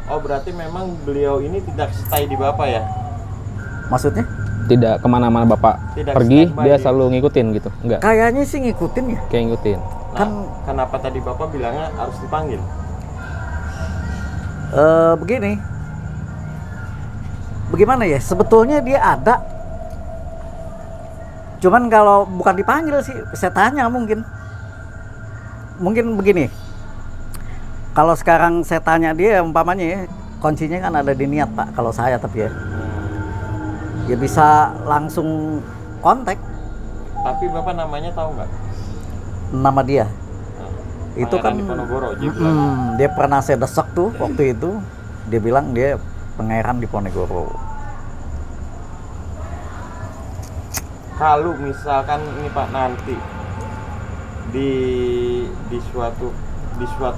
Oh berarti memang beliau ini tidak stay di Bapak ya? Maksudnya? Tidak kemana-mana Bapak Tidak pergi, standby dia di- selalu ngikutin gitu? Enggak, Kayaknya sih ngikutin ya. kayak ngikutin. Nah, Kan- kenapa tadi Bapak bilangnya harus dipanggil? Begini, bagaimana ya? Sebetulnya dia ada, cuman kalau bukan dipanggil sih, saya tanya mungkin begini. Kalau sekarang saya tanya dia, umpamanya ya, kuncinya kan ada di niat Pak. Kalau saya tapi ya bisa langsung kontak Tapi Bapak namanya tahu nggak? nama dia. Nah, Itu kan Pangeran Diponegoro, dia bilang. dia pernah saya desak tuh waktu itu. Dia bilang dia pangeran Diponegoro. Kalau misalkan ini Pak nanti di suatu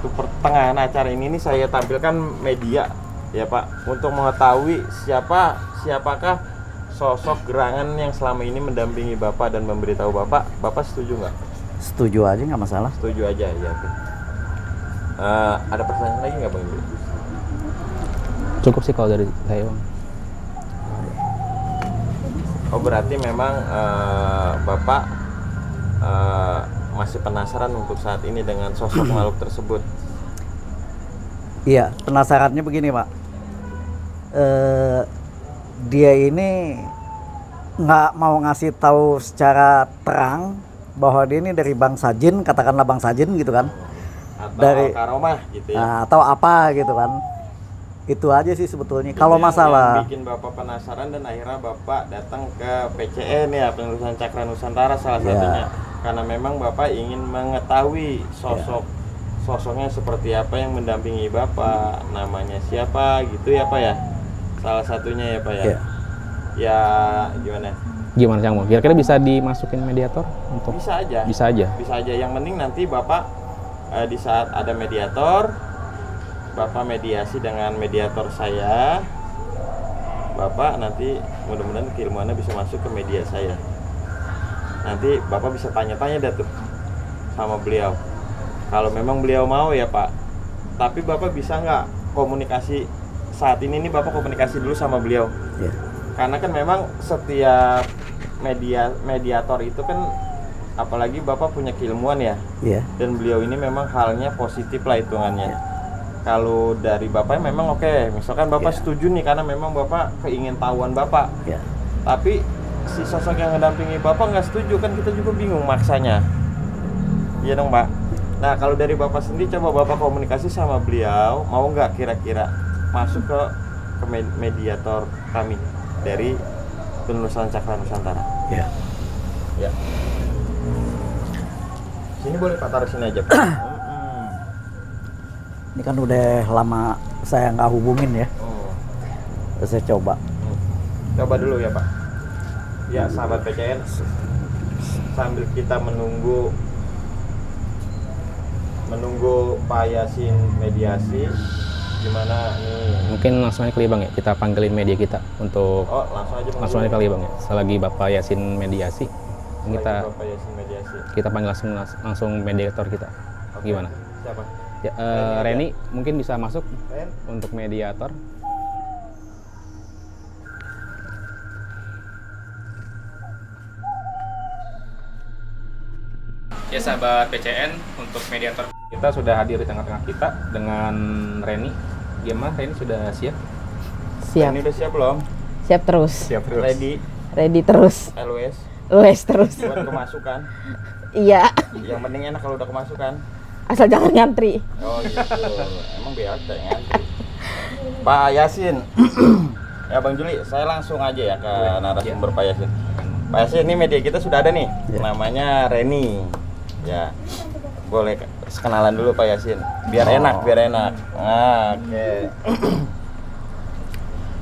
pertengahan acara ini saya tampilkan media ya Pak untuk mengetahui siapakah sosok gerangan yang selama ini mendampingi Bapak dan memberitahu Bapak setuju nggak? Setuju aja nggak masalah. Setuju aja ya. Oke. Ada pertanyaan lagi nggak Bang Yuli? Cukup sih kalau dari saya, Bang. Oh berarti memang Bapak masih penasaran untuk saat ini dengan sosok makhluk tersebut. Iya, penasarannya begini Pak. Dia ini nggak mau ngasih tahu secara terang bahwa dia ini dari bangsa jin, katakanlah bangsa jin gitu kan. Atau Dari- karomah gitu ya. Nah, atau apa gitu kan. Itu aja sih sebetulnya. Itu Kalau yang masalah bikin Bapak penasaran dan akhirnya Bapak datang ke PCN ya, Penelusuran Cakra Nusantara salah Ya. satunya. Karena memang Bapak ingin mengetahui sosoknya seperti apa yang mendampingi Bapak, namanya siapa gitu ya Pak ya. Salah satunya ya Pak ya. Ya. Ya gimana? Gimana Cang Bang? Kira-kira bisa dimasukin mediator untuk? Bisa aja. Bisa aja. Bisa aja. Yang penting nanti Bapak di saat ada mediator, Bapak mediasi dengan mediator saya. Bapak nanti mudah-mudahan keilmuannya bisa masuk ke media saya. Nanti Bapak bisa tanya-tanya dah tuh sama beliau. Kalau memang beliau mau ya Pak. Tapi Bapak bisa nggak komunikasi saat ini nih Bapak komunikasi dulu sama beliau. ya. Karena kan memang setiap mediator itu kan apalagi Bapak punya keilmuan ya. Iya. Dan beliau ini memang halnya positif lah hitungannya. Kalau dari Bapak memang oke, misalkan Bapak Ya. setuju nih karena memang Bapak keingintahuan Bapak. Ya. Tapi si sosok yang mendampingi Bapak nggak setuju, kan kita juga bingung maksanya. Iya dong Pak. Nah kalau dari Bapak sendiri coba Bapak komunikasi sama beliau, mau nggak kira-kira masuk ke mediator kami dari Penelusuran Cakra Nusantara. Ya. Ya. Sini boleh Pak, taruh sini aja Pak. Ini kan udah lama saya nggak hubungin ya. Saya coba. Coba dulu ya Pak. Ya sahabat PCN, sambil kita menunggu Pak Yasin mediasi, gimana nih? Mungkin langsung aja kali Bang ya, kita panggilin media kita untuk Oh langsung aja. langsung aja kali Bang ya. Selagi Bapak Yasin mediasi, Lagi kita Bapak Yasin mediasi. kita panggil langsung mediator kita. Oke. Gimana? Siapa? Ya, Reni Reni mungkin bisa masuk Ren? untuk mediator. Ya sahabat PCN, untuk mediator kita sudah hadir di tengah-tengah kita dengan Reni. Gimana Reni sudah siap? Siap, Ini udah siap belum? siap terus, Siap terus. Ready? terus, LWS? wes terus. Buat kemasukan. Iya, Yang penting enak kalau udah kemasukan. asal jangan ngantri. Oh gitu. Emang biasa ya ngantri. Pak Yasin. Ya Bang Juli, saya langsung aja ya ke narasumber Pak Yasin. Pak Yasin, ini media kita sudah ada nih. Ya. Namanya Reni. Ya. Boleh kenalan dulu Pak Yasin. Biar enak, biar enak. Nah, oke.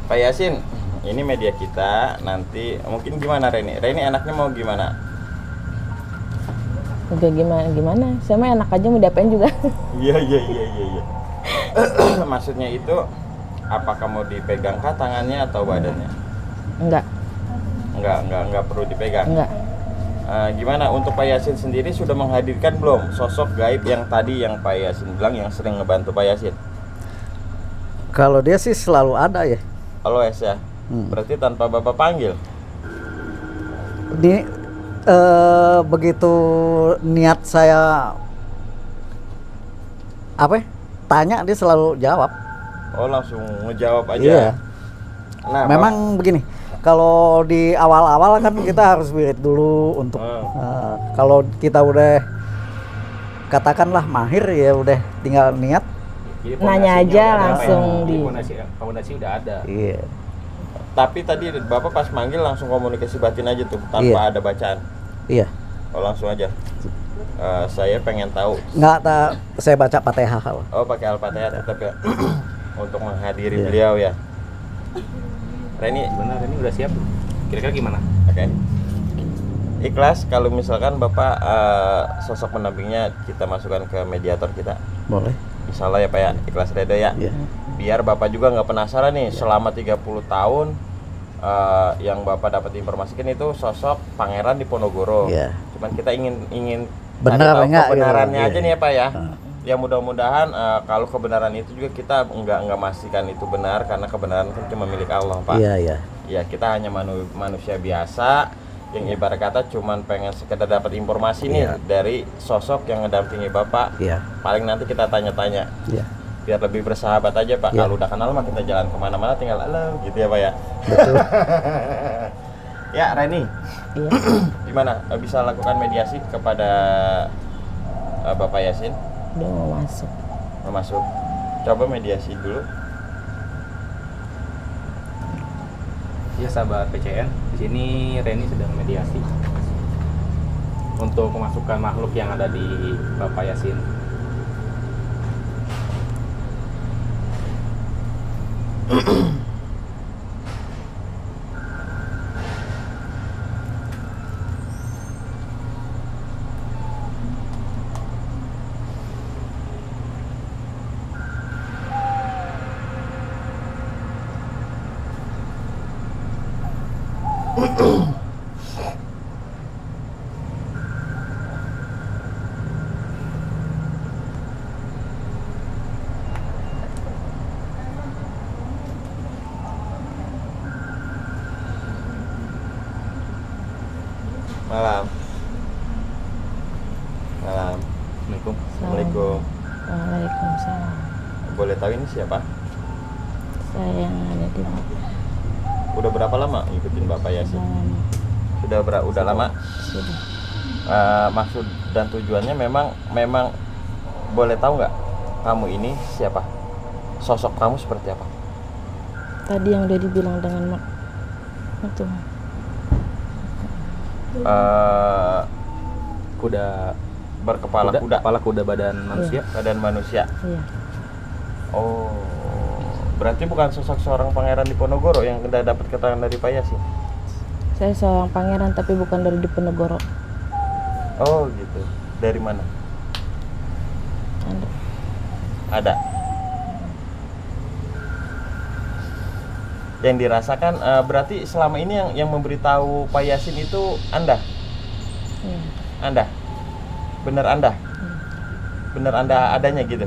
Pak Yasin, ini media kita nanti mungkin gimana Reni? Reni enaknya mau gimana? Udah gimana? Saya mah enak aja mau diapain juga. Iya. Maksudnya itu apakah mau dipegang kah tangannya atau badannya? Enggak. Enggak perlu dipegang. Enggak. Gimana untuk Pak Yasin sendiri sudah menghadirkan belum sosok gaib yang tadi yang Pak Yasin bilang yang sering ngebantu Pak Yasin? Kalau dia sih selalu ada ya. Aloes ya. Berarti tanpa Bapak panggil. Ini begitu niat saya tanya dia selalu jawab. Oh, langsung ngejawab aja. Iya. Nah, Memang begini, kalau di awal-awal kan kita harus wirid dulu untuk kalau kita udah katakanlah mahir ya udah tinggal niat. Jadi Nanya fondasinya aja udah ada, langsung Pak, ya? di- Fondasi udah ada. Iya. Tapi tadi Bapak pas manggil langsung komunikasi batin aja tuh tanpa Iya. ada bacaan. Iya. Oh, langsung aja. Saya pengen tahu. Saya baca Fatihah. Oh, pakai Al-Fatihah tetap ya. Untuk menghadiri Iya. beliau ya. Reni, Benar, ini udah siap. Kira-kira gimana? oke. Ikhlas kalau misalkan Bapak sosok pendampingnya kita masukkan ke mediator kita. Boleh. Insya Allah ya Pak ya, ikhlas redo ya. Iya. Biar Bapak juga nggak penasaran nih selama 30 tahun yang Bapak dapat informasikan itu sosok Pangeran Diponegoro. Iya. Cuman kita ingin Benar cari apa tahu enggak, kebenarannya gitu. aja Iya. nih ya Pak ya. Ya mudah-mudahan kalau kebenaran itu juga kita nggak memastikan itu benar karena kebenaran kan cuma milik Allah Pak. Iya, iya. Ya kita hanya manusia biasa yang ibarat kata cuman pengen sekedar dapat informasi nih Iya. dari sosok yang ngedampingi Bapak. Iya. Paling nanti kita tanya-tanya Iya. biar lebih bersahabat aja Pak. Iya. Kalau udah kenal mah kita jalan kemana-mana tinggal halo gitu ya Pak ya. Betul. Ya Reni, Iya. gimana bisa lakukan mediasi kepada Bapak Yasin? Udah mau masuk. Mau masuk? Coba mediasi dulu. Ya sahabat PCN, di sini Reni sedang mediasi untuk memasukkan makhluk yang ada di Bapak Yasin. Malam. Malam. Assalamualaikum. Assalamualaikum. Waalaikumsalam. Boleh tahu ini siapa? Saya yang ada di Udah berapa lama ngikutin Bapak Yasin? dalam Udah lama? sudah. Maksud dan tujuannya memang boleh tahu nggak kamu ini siapa? Sosok kamu seperti apa? Tadi yang udah dibilang dengan itu Kuda Berkepala kuda. kepala kuda badan manusia. Badan manusia. iya. Oh, berarti bukan sosok seorang Pangeran Diponegoro yang udah dapat keterangan dari Pak Yasin? Saya seorang pangeran tapi bukan dari Diponegoro. Oh gitu. Dari mana? Ada. Ada. Yang dirasakan berarti selama ini yang memberitahu Pak Yasin itu Anda? Iya. Anda? Bener Anda? Bener Anda adanya gitu?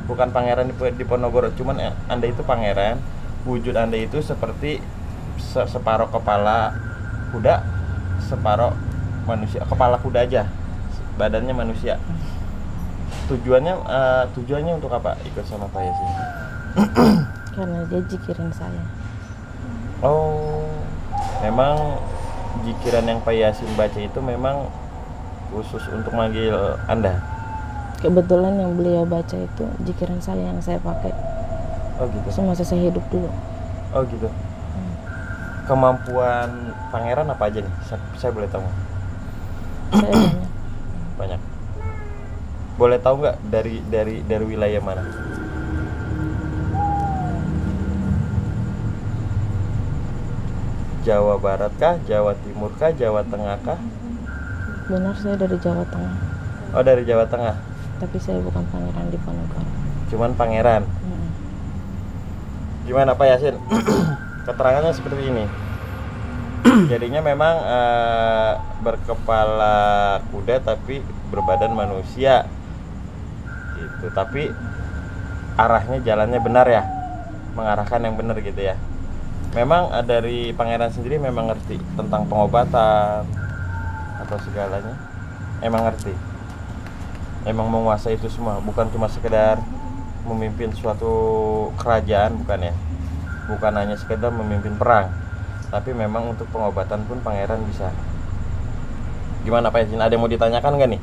Bukan Pangeran Diponegoro, cuman Anda itu pangeran, wujud Anda itu seperti separuh kepala kuda, separuh manusia, kepala kuda aja, badannya manusia. Tujuannya untuk apa ikut sama Pak Yasin? Karena dia jikirin saya. Oh, memang jikiran yang Pak Yasin baca itu memang khusus untuk manggil Anda? Kebetulan yang beliau baca itu jikiran saya yang saya pakai Oh gitu. semasa saya hidup dulu. Oh gitu. Kemampuan pangeran apa aja nih? Saya boleh tahu nggak? Saya banyak. Banyak. Boleh tahu nggak dari wilayah mana? Jawa Barat kah, Jawa Timur kah, Jawa Tengah kah? Benar saya dari Jawa Tengah, Oh dari Jawa Tengah. tapi saya bukan pangeran Diponegoro. cuman pangeran. Gimana Pak Yasin? Keterangannya seperti ini. Jadinya memang berkepala kuda tapi berbadan manusia gitu. Tapi arahnya jalannya benar ya, mengarahkan yang benar gitu ya. Memang dari pangeran sendiri memang ngerti tentang pengobatan atau segalanya. Emang ngerti. Emang menguasai itu semua, bukan cuma sekedar memimpin suatu kerajaan, bukan ya. Bukan hanya sekedar memimpin perang, tapi memang untuk pengobatan pun pangeran bisa. Gimana Pak Yasin? Ada yang mau ditanyakan nggak nih?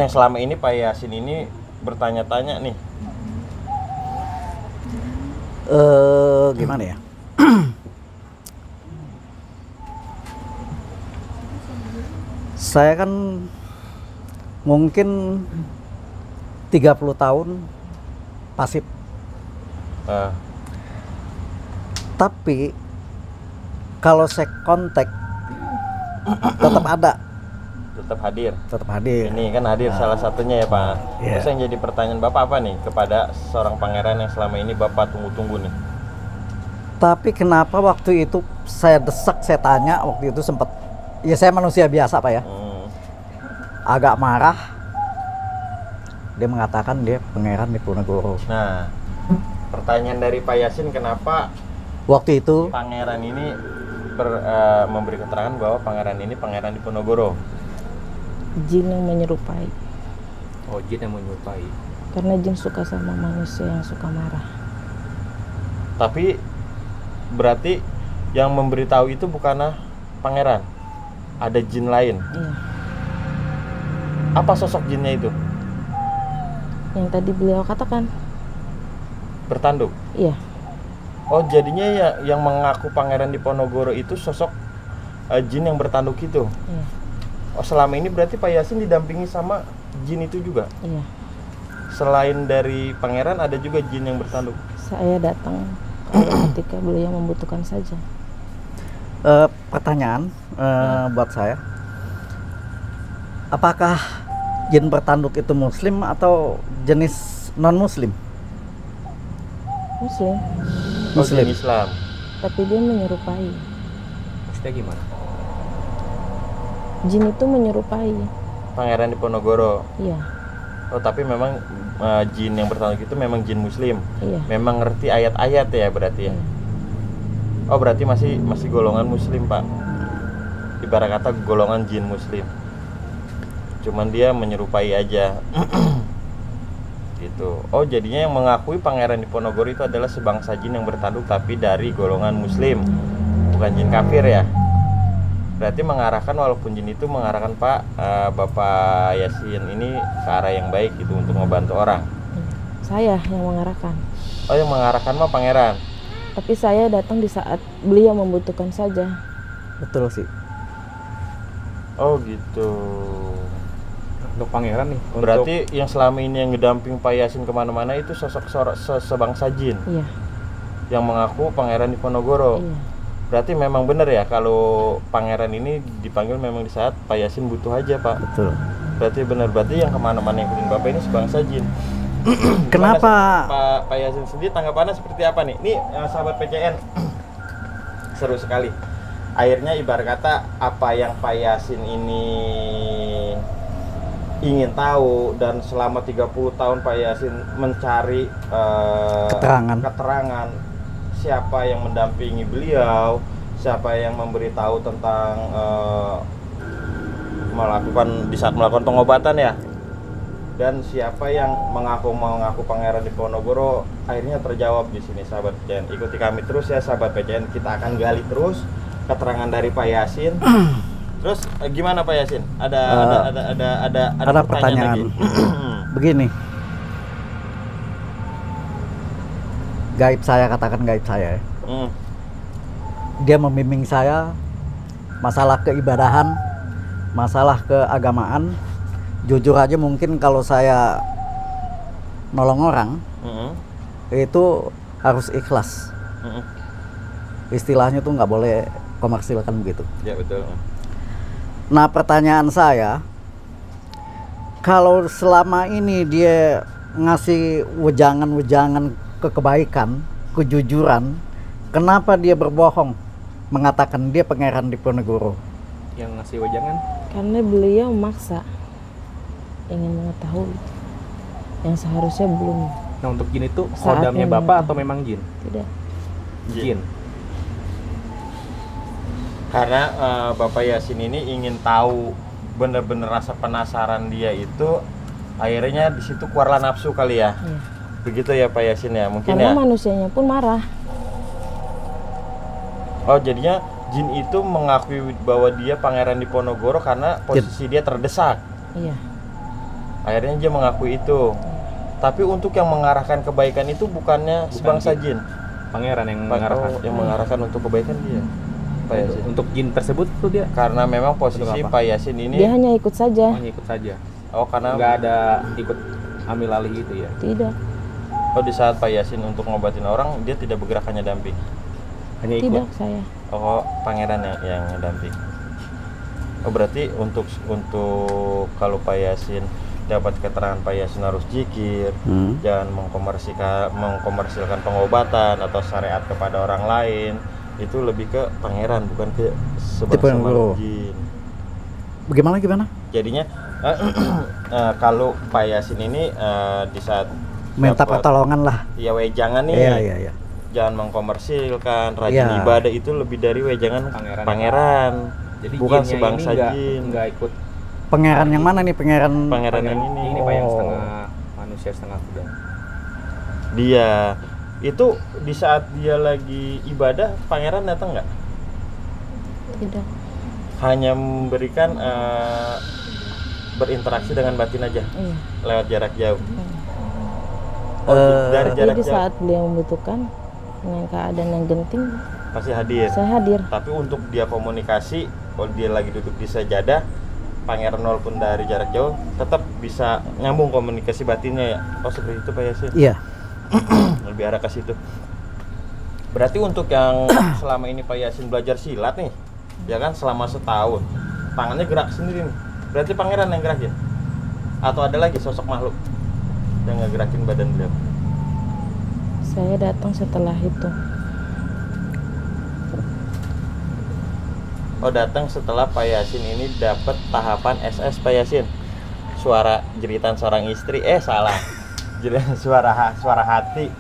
Yang selama ini Pak Yasin ini bertanya-tanya nih. Gimana ya? Saya kan mungkin 30 tahun pasif. Tapi kalau saya kontak tetap ada, Tetap hadir. tetap hadir. Ini kan hadir salah satunya ya Pak. Iya. Terus yang jadi pertanyaan Bapak apa nih kepada seorang pangeran yang selama ini Bapak tunggu-tunggu nih? Tapi kenapa waktu itu saya desak, saya tanya waktu itu sempat, ya saya manusia biasa Pak ya, agak marah. Dia mengatakan dia pangeran Diponegoro. Nah, pertanyaan dari Pak Yasin, kenapa Waktu itu pangeran ini memberi keterangan bahwa pangeran ini pangeran Diponegoro? Jin yang menyerupai. Oh, jin yang menyerupai. Karena jin suka sama manusia yang suka marah. Tapi berarti yang memberitahu itu bukanlah pangeran, ada jin lain. Iya. Apa sosok jinnya itu? Yang tadi beliau katakan. Bertanduk. Iya. Oh, jadinya ya yang mengaku pangeran Diponegoro itu sosok jin yang bertanduk itu. Iya. Oh, selama ini berarti Pak Yasin didampingi sama jin itu juga. Iya. Selain dari pangeran ada juga jin yang bertanduk. Saya datang ketika beliau membutuhkan saja. pertanyaan buat saya, apakah jin bertanduk itu muslim atau jenis non muslim? Muslim, Oh, Muslim. jin Islam. tapi dia menyerupai. Maksudnya gimana? Jin itu menyerupai. Pangeran Diponegoro. Iya. Oh, tapi memang jin yang bertanduk itu memang jin muslim. Iya. Memang ngerti ayat-ayat ya berarti ya. Iya. Oh, berarti masih golongan muslim, Pak. Ibarat kata golongan jin muslim. Cuman dia menyerupai aja. Gitu. Oh, jadinya yang mengakui pangeran Diponegoro itu adalah sebangsa jin yang bertanduk tapi dari golongan muslim, bukan jin kafir ya. Berarti mengarahkan, walaupun jin itu mengarahkan Bapak Yasin ini ke arah yang baik gitu untuk membantu orang. Saya yang mengarahkan. Oh, yang mengarahkan mah pangeran. Tapi saya datang di saat beliau membutuhkan saja. Betul sih. Oh, gitu. Untuk pangeran nih. Berarti yang selama ini yang ngedamping Pak Yasin kemana-mana itu sosok sebangsa jin Iya. yang mengaku pangeran Diponegoro. Iya. Berarti memang benar ya kalau pangeran ini dipanggil memang di saat Pak Yasin butuh aja, Pak. Betul. Berarti benar, berarti yang kemana-mana yang ikutin Bapak ini sebangsa jin. Kenapa? Pak Yasin sendiri tanggapannya seperti apa nih? Ini sahabat PCN seru sekali. Akhirnya ibarat kata apa yang Pak Yasin ini ingin tahu, dan selama 30 tahun Pak Yasin mencari keterangan siapa yang mendampingi beliau, siapa yang memberitahu tentang di saat melakukan pengobatan ya, dan siapa yang mengaku pangeran Diponegoro, akhirnya terjawab di sini sahabat PCN. Ikuti kami terus ya sahabat PCN, kita akan gali terus keterangan dari Pak Yasin. Terus gimana Pak Yasin? Ada pertanyaan. lagi? Begini, gaib saya, katakan gaib saya ya. Dia membimbing saya masalah keibadahan, masalah keagamaan. Jujur aja mungkin kalau saya nolong orang itu harus ikhlas. Istilahnya tuh nggak boleh komersilkan begitu. Ya betul. Nah, pertanyaan saya, kalau selama ini dia ngasih wejangan-wejangan kebaikan, kejujuran, kenapa dia berbohong mengatakan dia Pangeran Diponegoro? Yang ngasih wejangan? Karena beliau maksa ingin mengetahui yang seharusnya belum. Nah, untuk jin itu Saatnya kodamnya Bapak mengetahui. atau memang jin? Tidak. Jin. Karena Bapak Yasin ini ingin tahu, bener-bener rasa penasaran dia itu, akhirnya di situ keluarlah nafsu kali ya. Iya. Begitu ya Pak Yasin ya, mungkin Karena ya. manusianya pun marah. Oh, jadinya jin itu mengakui bahwa dia Pangeran Diponegoro karena posisi dia terdesak. Iya. Akhirnya dia mengakui itu. Tapi untuk yang mengarahkan kebaikan itu bukannya sebangsa jin. Pangeran yang mengarahkan. Yang mengarahkan untuk kebaikan dia. Pak Yasin. Untuk jin tersebut tuh dia Karena memang posisi Untuk apa? Pak Yasin ini Dia hanya ikut saja. hanya ikut saja. karena Nggak ada ikut ambil alih gitu ya. Tidak. di saat Pak Yasin untuk ngobatin orang dia tidak bergerak, hanya damping. Hanya ikut. Tidak saya. Pangeran yang damping. Berarti untuk kalau Pak Yasin dapat keterangan Pak Yasin harus zikir, jangan mengkomersilkan pengobatan atau syariat kepada orang lain, itu lebih ke pangeran, bukan ke sebangsa jin. Gimana? Jadinya kalau Pak Yasin ini di saat Minta pertolongan lah. ya wejangan nih, Iya. jangan mengkomersilkan, rajin Iya. ibadah itu lebih dari wejangan pangeran. Jadi bukan jinnya sebangsa ini jin. nggak ikut. Pangeran yang mana nih? Pangeran Yang ini Pak yang Oh. setengah manusia setengah kuda. dia itu di saat dia lagi ibadah, pangeran datang nggak? Tidak. Hanya memberikan berinteraksi dengan batin aja Iya. lewat jarak jauh. Eh, Dari jarak Jadi jauh saat beliau membutuhkan dengan keadaan yang genting, pasti hadir. saya hadir. Tapi untuk dia komunikasi, kalau dia lagi duduk di sajadah, pangeran walaupun dari jarak jauh tetap bisa nyambung komunikasi batinnya ya. Oh seperti itu Pak Yasin. Iya. Lebih arah ke situ. Berarti untuk yang selama ini Pak Yasin belajar silat nih, ya kan selama setahun, tangannya gerak sendiri nih. Berarti pangeran yang gerakin? Atau ada lagi sosok makhluk yang ngegerakin badan beliau? Saya datang setelah itu. Oh datang setelah Pak Yasin ini dapat tahapan SS Pak Yasin. Suara jeritan seorang istri, salah. Suara hati.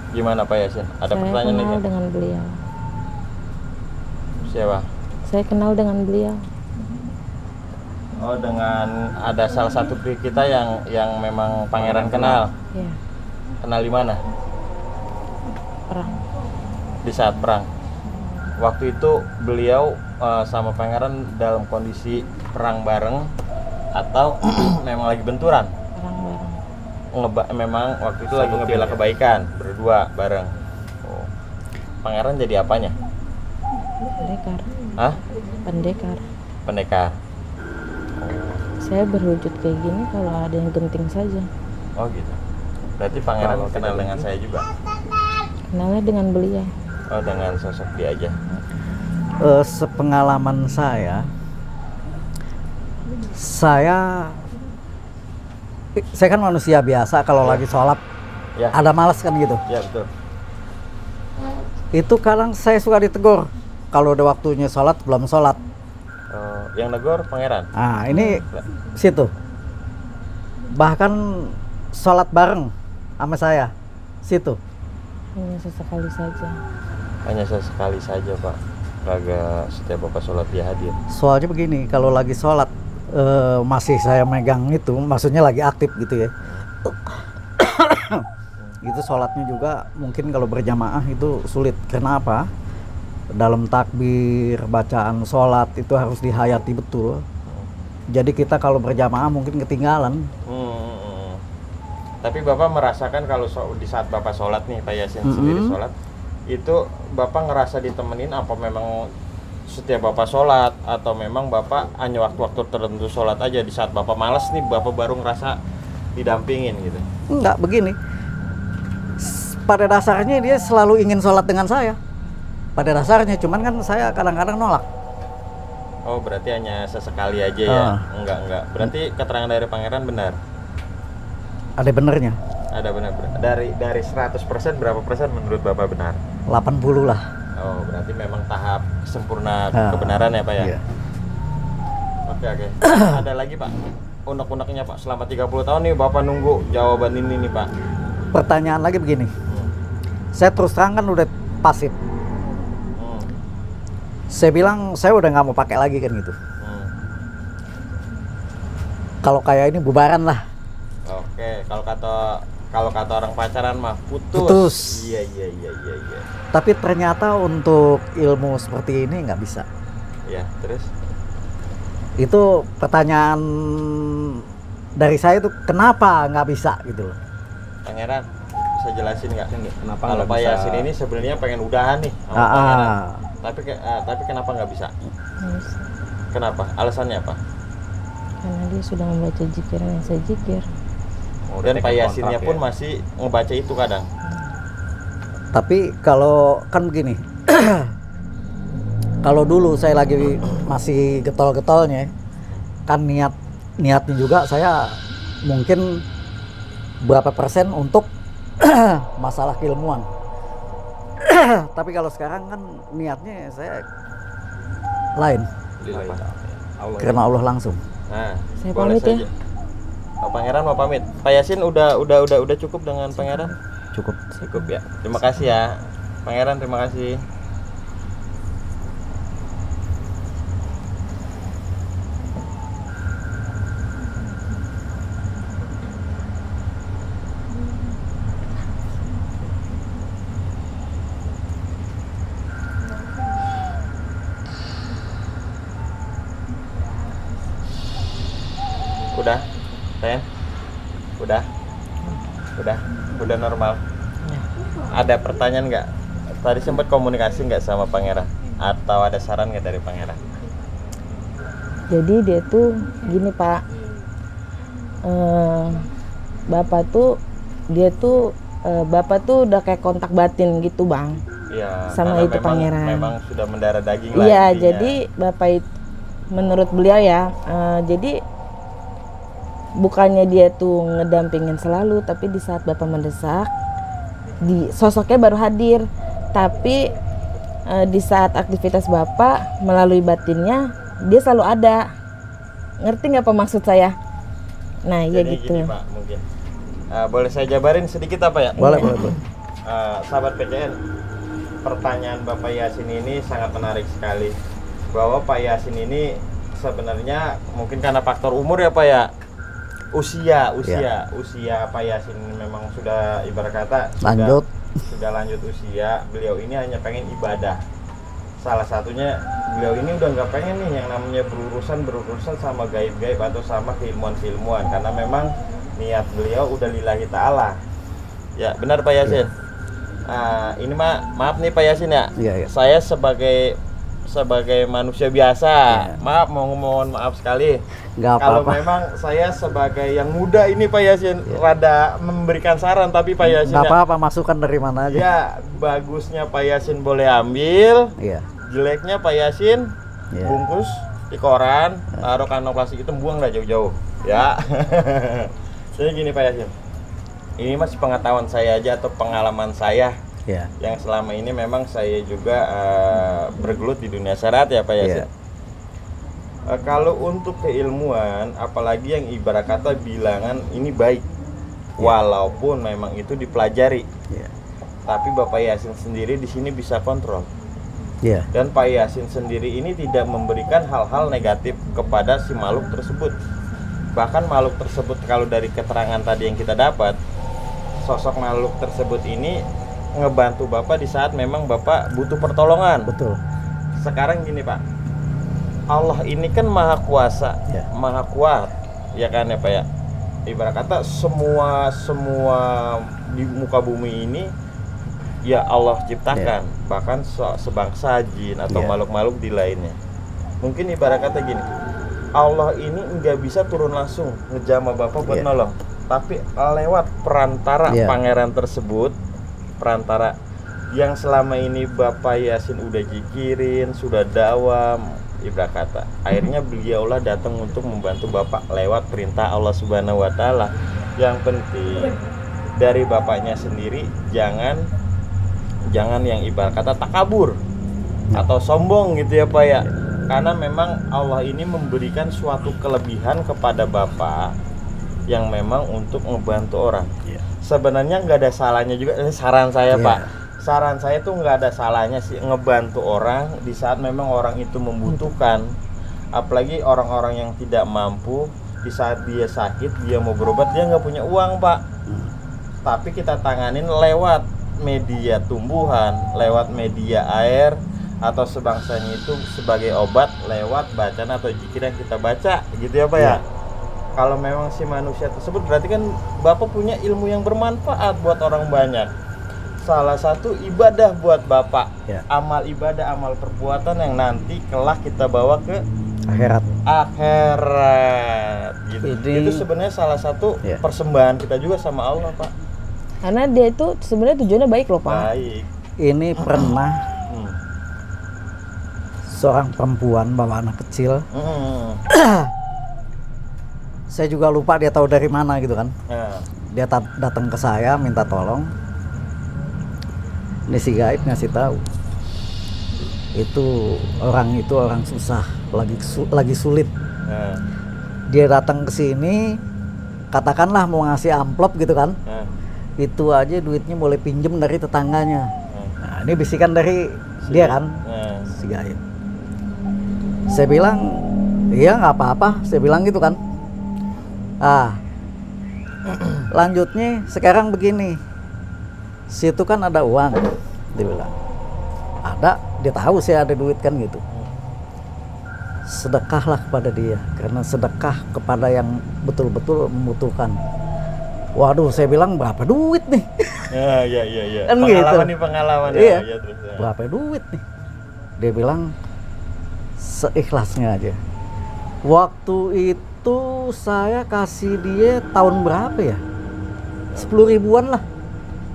Gimana Pak Yasin? Ada Saya pertanyaan kenal lagi? dengan beliau. Siapa? Saya kenal dengan beliau. Oh dengan ada salah satu kru kita yang memang pangeran kenal. Ya, Kenal di mana? perang. Di saat perang. Waktu itu beliau sama pangeran dalam kondisi perang bareng atau memang lagi benturan? Perang bareng. Memang waktu itu lagi ngebela kebaikan berdua bareng. Oh. Pangeran jadi apanya? Pendekar. Hah? Pendekar. Pendekar. Saya berwujud kayak gini kalau ada yang genting saja. Oh gitu. Berarti pangeran Kalau kenal tidak dengan saya juga. Kenalnya dengan beliau. Oh dengan sosok dia aja. Sepengalaman saya kan manusia biasa, kalau lagi sholat Ya. ada malas kan gitu. Ya betul. Itu kadang saya suka ditegur kalau udah waktunya sholat belum sholat. Yang negor pangeran. Nah ini situ, bahkan sholat bareng sama saya situ. Hanya sesekali saja. Hanya sesekali saja Pak. Kagak setiap bapak sholat dia hadir. Soalnya begini, kalau lagi sholat masih saya megang itu, maksudnya lagi aktif gitu ya. Itu sholatnya juga mungkin kalau berjamaah itu sulit. Kenapa? Dalam takbir, bacaan sholat itu harus dihayati betul. Jadi kita kalau berjamaah mungkin ketinggalan. Tapi bapak merasakan kalau di saat bapak sholat nih Pak Yasin sendiri sholat, itu bapak ngerasa ditemenin apa memang setiap bapak sholat, atau memang bapak hanya waktu-waktu tertentu sholat aja, di saat bapak malas nih bapak baru ngerasa didampingin gitu? Enggak, begini. Pada dasarnya dia selalu ingin sholat dengan saya. pada dasarnya, cuman kan saya kadang-kadang nolak. Oh, berarti hanya sesekali aja ya? Enggak. Berarti keterangan dari pangeran benar? Ada benernya. Ada benar. Dari 100% berapa persen menurut Bapak benar? 80 lah. Oh, berarti memang tahap sempurna kebenaran ya Pak ya? Iya. Oke. Ada lagi Pak? Unek-uneknya Pak, selama 30 tahun nih Bapak nunggu jawaban ini nih Pak. Pertanyaan lagi begini. Saya terus terang kan udah pasif. Saya bilang saya udah nggak mau pakai lagi kan gitu. Kalau kayak ini bubaran lah. Oke, kalau kata orang pacaran mah putus. Putus. Iya. Tapi ternyata untuk ilmu seperti ini nggak bisa. Ya, terus? Itu pertanyaan dari saya tuh kenapa nggak bisa gitu loh. Pangeran, bisa jelasin nggak? Kenapa Kalau nggak Pak bisa? Yasin ini sebenarnya pengen udahan nih sama Pangeran. Tapi kenapa nggak bisa? Harus. Kenapa? Alasannya apa? Karena dia sudah membaca zikir yang saya zikir. Dan Pak Yasinnya pun masih ngebaca itu kadang. Tapi kalau kan begini, kalau dulu saya lagi masih getol-getolnya, kan niatnya juga saya mungkin berapa persen untuk masalah keilmuan. Tapi kalau sekarang kan niatnya saya lain, karena Allah langsung. Nah, Saya boleh pamit ya. saja. Oh, Pangeran mau pamit. Pak Yasin udah cukup dengan Pangeran? Cukup ya. Terima kasih ya. Pangeran, terima kasih. Udah, Ten? Udah normal. Ada pertanyaan nggak? Tadi sempat komunikasi nggak sama Pangeran? Atau ada saran nggak dari Pangeran? Jadi dia tuh gini Pak, Bapak tuh udah kayak kontak batin gitu Bang. Iya. Sama itu Pangeran. Memang sudah mendarah daging lah. Iya, intinya. jadi Bapak itu menurut beliau ya, jadi bukannya dia tuh ngedampingin selalu, tapi di saat Bapak mendesak, sosoknya baru hadir. Tapi di saat aktivitas Bapak melalui batinnya, dia selalu ada. Ngerti nggak apa maksud saya? Nah, iya Jadi gitu. gini, Pak, mungkin boleh saya jabarin sedikit apa ya? Boleh. Sahabat PCN, pertanyaan Bapak Yasin ini sangat menarik sekali. Bahwa Pak Yasin ini sebenarnya mungkin karena faktor umur ya Pak ya. Usia Pak Yasin memang sudah ibarat kata sudah lanjut usia. Beliau ini hanya pengen ibadah. Salah satunya beliau ini udah nggak pengen nih yang namanya berurusan sama gaib-gaib atau sama keilmuan-keilmuan, karena memang niat beliau udah lillahi ta'ala. Ya benar Pak Yasin. Ini maaf nih Pak Yasin ya. Iya. Saya sebagai manusia biasa, mohon maaf sekali. Kalau memang saya sebagai yang muda ini Pak Yasin rada memberikan saran, tapi Pak Yasin nggak apa-apa, masukan dari mana aja. Ya, bagusnya Pak Yasin boleh ambil. Iya. Jeleknya Pak Yasin bungkus di koran, taruh kantong plastik itu, buang lah jauh-jauh. Ya. Jadi gini Pak Yasin. Ini masih pengetahuan saya aja atau pengalaman saya. Yang selama ini memang saya juga bergelut di dunia syariat ya Pak Yasin. Kalau untuk keilmuan, apalagi yang ibarat kata bilangan ini baik, walaupun memang itu dipelajari, tapi Bapak Yasin sendiri di sini bisa kontrol. Dan Pak Yasin sendiri ini tidak memberikan hal-hal negatif kepada si makhluk tersebut. Bahkan makhluk tersebut, kalau dari keterangan tadi yang kita dapat, sosok makhluk tersebut ini ngebantu Bapak di saat memang Bapak butuh pertolongan. Betul. Sekarang gini Pak, Allah ini kan maha kuasa, maha kuat, ya kan ya Pak ya. Ibarat kata semua di muka bumi ini ya Allah ciptakan, bahkan sebangsa jin atau makhluk-makhluk di lainnya. Mungkin ibarat kata gini, Allah ini nggak bisa turun langsung ngejamah Bapak buat nolong, tapi lewat perantara pangeran tersebut, perantara yang selama ini Bapak Yasin udah jikirin, sudah dawam, ibarat kata akhirnya beliaulah datang untuk membantu Bapak lewat perintah Allah Subhanahu wa Ta'ala. Yang penting dari Bapaknya sendiri jangan yang ibarat kata takabur atau sombong gitu ya Pak ya. Karena memang Allah ini memberikan suatu kelebihan kepada Bapak yang memang untuk membantu orang. Sebenarnya nggak ada salahnya juga, ini saran saya Pak. Saran saya tuh nggak ada salahnya sih ngebantu orang di saat memang orang itu membutuhkan. Apalagi orang-orang yang tidak mampu, di saat dia sakit, dia mau berobat, dia nggak punya uang Pak. Tapi kita tanganin lewat media tumbuhan, lewat media air, atau sebangsanya itu sebagai obat lewat bacaan atau zikir yang kita baca gitu ya Pak ya. Kalau memang si manusia tersebut berarti kan Bapak punya ilmu yang bermanfaat buat orang banyak. Salah satu ibadah buat Bapak, amal ibadah, amal perbuatan yang nanti kelak kita bawa ke akhirat gitu. Itu sebenarnya salah satu persembahan kita juga sama Allah Pak. Karena dia itu sebenarnya tujuannya baik loh Pak. Baik. Ini pernah seorang perempuan bawa anak kecil. Saya juga lupa dia tahu dari mana gitu kan. Dia datang ke saya minta tolong. Ini si gaib ngasih tahu itu orang susah, lagi sulit. Dia datang ke sini, katakanlah mau ngasih amplop gitu kan. Itu aja duitnya boleh pinjem dari tetangganya. Nah, ini bisikan dari dia kan, si gaib. Saya bilang, iya nggak apa-apa. Saya bilang gitu kan. Lanjutnya sekarang begini. Situ kan ada uang, dia bilang. Ada, dia tahu saya ada duit kan gitu. Sedekahlah kepada dia, karena sedekah kepada yang betul-betul membutuhkan. Waduh, saya bilang berapa duit nih? Iya. Kan Pengalaman gitu. Iya. Terus, berapa duit nih? Dia bilang seikhlasnya aja. Waktu itu saya kasih dia tahun berapa ya? 10 ribuan lah.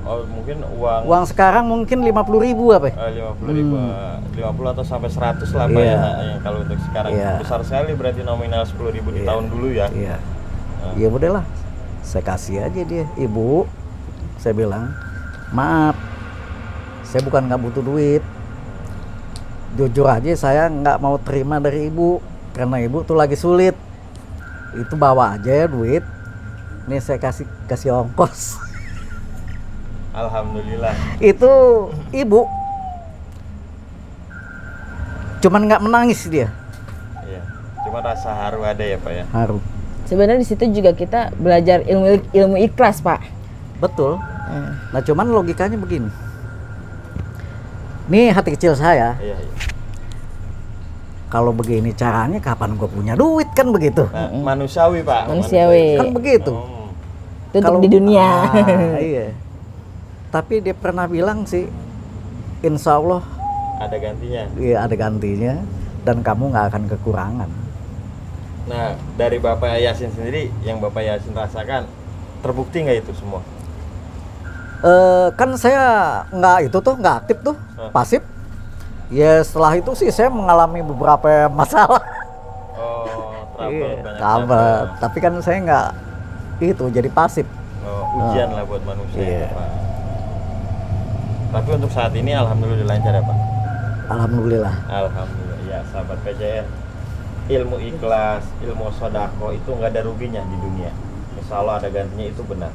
Oh, mungkin uang sekarang mungkin 50.000 apa ya? 50 atau sampai 100 lah Pak ya. Kalau untuk sekarang besar sekali berarti nominal 10.000 di tahun dulu ya. Ya udahlah. Saya kasih aja dia, Ibu. Saya bilang, maaf, saya bukan nggak butuh duit. Jujur aja saya nggak mau terima dari Ibu, karena Ibu tuh lagi sulit. Itu bawa aja ya duit. Nih saya kasih ongkos. Alhamdulillah. Itu Ibu cuman nggak menangis dia. Iya. Cuma rasa haru ada ya Pak ya. Haru. Sebenarnya di situ juga kita belajar ilmu ikhlas Pak. Betul. Nah cuman logikanya begini. Nih hati kecil saya. Iya. Kalau begini caranya kapan gue punya duit kan begitu. Nah, manusiawi Pak. Manusiawi. Kan begitu. Tutup di dunia. Iya. Tapi dia pernah bilang sih, insya Allah ada gantinya. Iya ada gantinya, dan kamu nggak akan kekurangan. Nah dari Bapak Yasin sendiri, yang Bapak Yasin rasakan, terbukti nggak itu semua? Kan saya nggak aktif tuh, pasif. Ya setelah itu sih saya mengalami beberapa masalah. Trouble. Tapi kan saya nggak itu jadi pasif. Ujian lah buat manusia. Pak. Tapi untuk saat ini alhamdulillah lancar ya Pak. Alhamdulillah. Ya sahabat PCN, ilmu ikhlas, ilmu sodako itu nggak ada ruginya di dunia. Insya Allah ada gantinya, itu benar.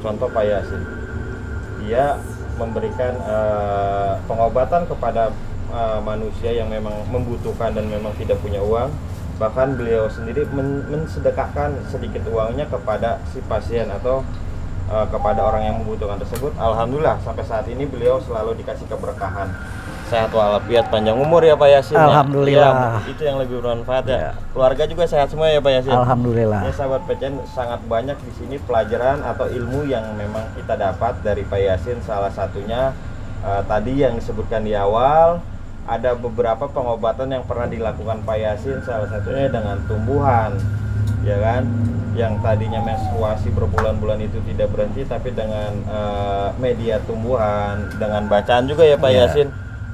Contoh Pak Yasin, dia memberikan pengobatan kepada manusia yang memang membutuhkan dan memang tidak punya uang. Bahkan beliau sendiri mensedekahkan sedikit uangnya kepada si pasien atau kepada orang yang membutuhkan tersebut. Alhamdulillah sampai saat ini beliau selalu dikasih keberkahan, sehat walafiat, panjang umur ya Pak Yasin. Alhamdulillah. Ya, itu yang lebih bermanfaat ya. Keluarga juga sehat semua ya Pak Yasin. Alhamdulillah. Ya sahabat PCN, sangat banyak di sini pelajaran atau ilmu yang memang kita dapat dari Pak Yasin. Salah satunya tadi yang disebutkan di awal, ada beberapa pengobatan yang pernah dilakukan Pak Yasin, salah satunya dengan tumbuhan ya kan? Yang tadinya menstruasi berbulan-bulan itu tidak berhenti, tapi dengan media tumbuhan, dengan bacaan juga ya Pak Yasin,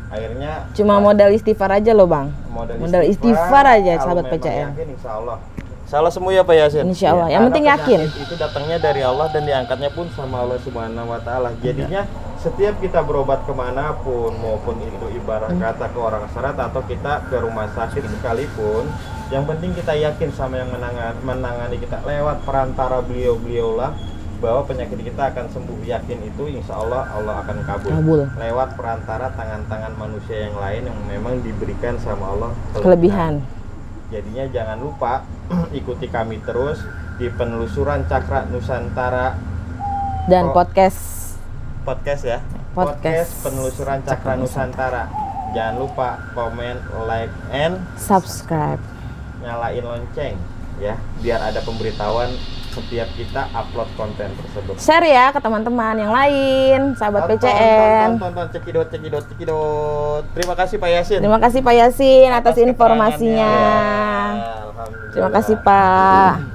akhirnya Cuma modal istighfar aja loh Bang. Modal istighfar aja kalau sahabat memang PCN. yakin, insya Allah salah semua ya Pak Yasin. Insya Allah. Yang Karena penting yakin. penyakit itu datangnya dari Allah dan diangkatnya pun sama Allah Subhanahu Wa Taala. Jadinya setiap kita berobat kemanapun, maupun itu ibarat kata ke orang serat atau kita ke rumah sakit sekalipun, yang penting kita yakin sama yang menangani kita lewat perantara beliau-beliau lah, bahwa penyakit kita akan sembuh. Yakin itu insya Allah Allah akan kabul. Lewat perantara tangan-tangan manusia yang lain yang memang diberikan sama Allah Kelebihan. Jadinya jangan lupa ikuti kami terus di penelusuran Cakra Nusantara Dan podcast ya. Podcast penelusuran Cakra Nusantara. Jangan lupa komen, like, and subscribe. nyalain lonceng ya, biar ada pemberitahuan setiap kita upload konten tersebut. Share ya ke teman-teman yang lain, sahabat PCN. Tonton, cekidot. Terima kasih Pak Yasin. Terima kasih Pak Yasin atas keterangannya. informasinya. Alhamdulillah. Terima kasih Pak.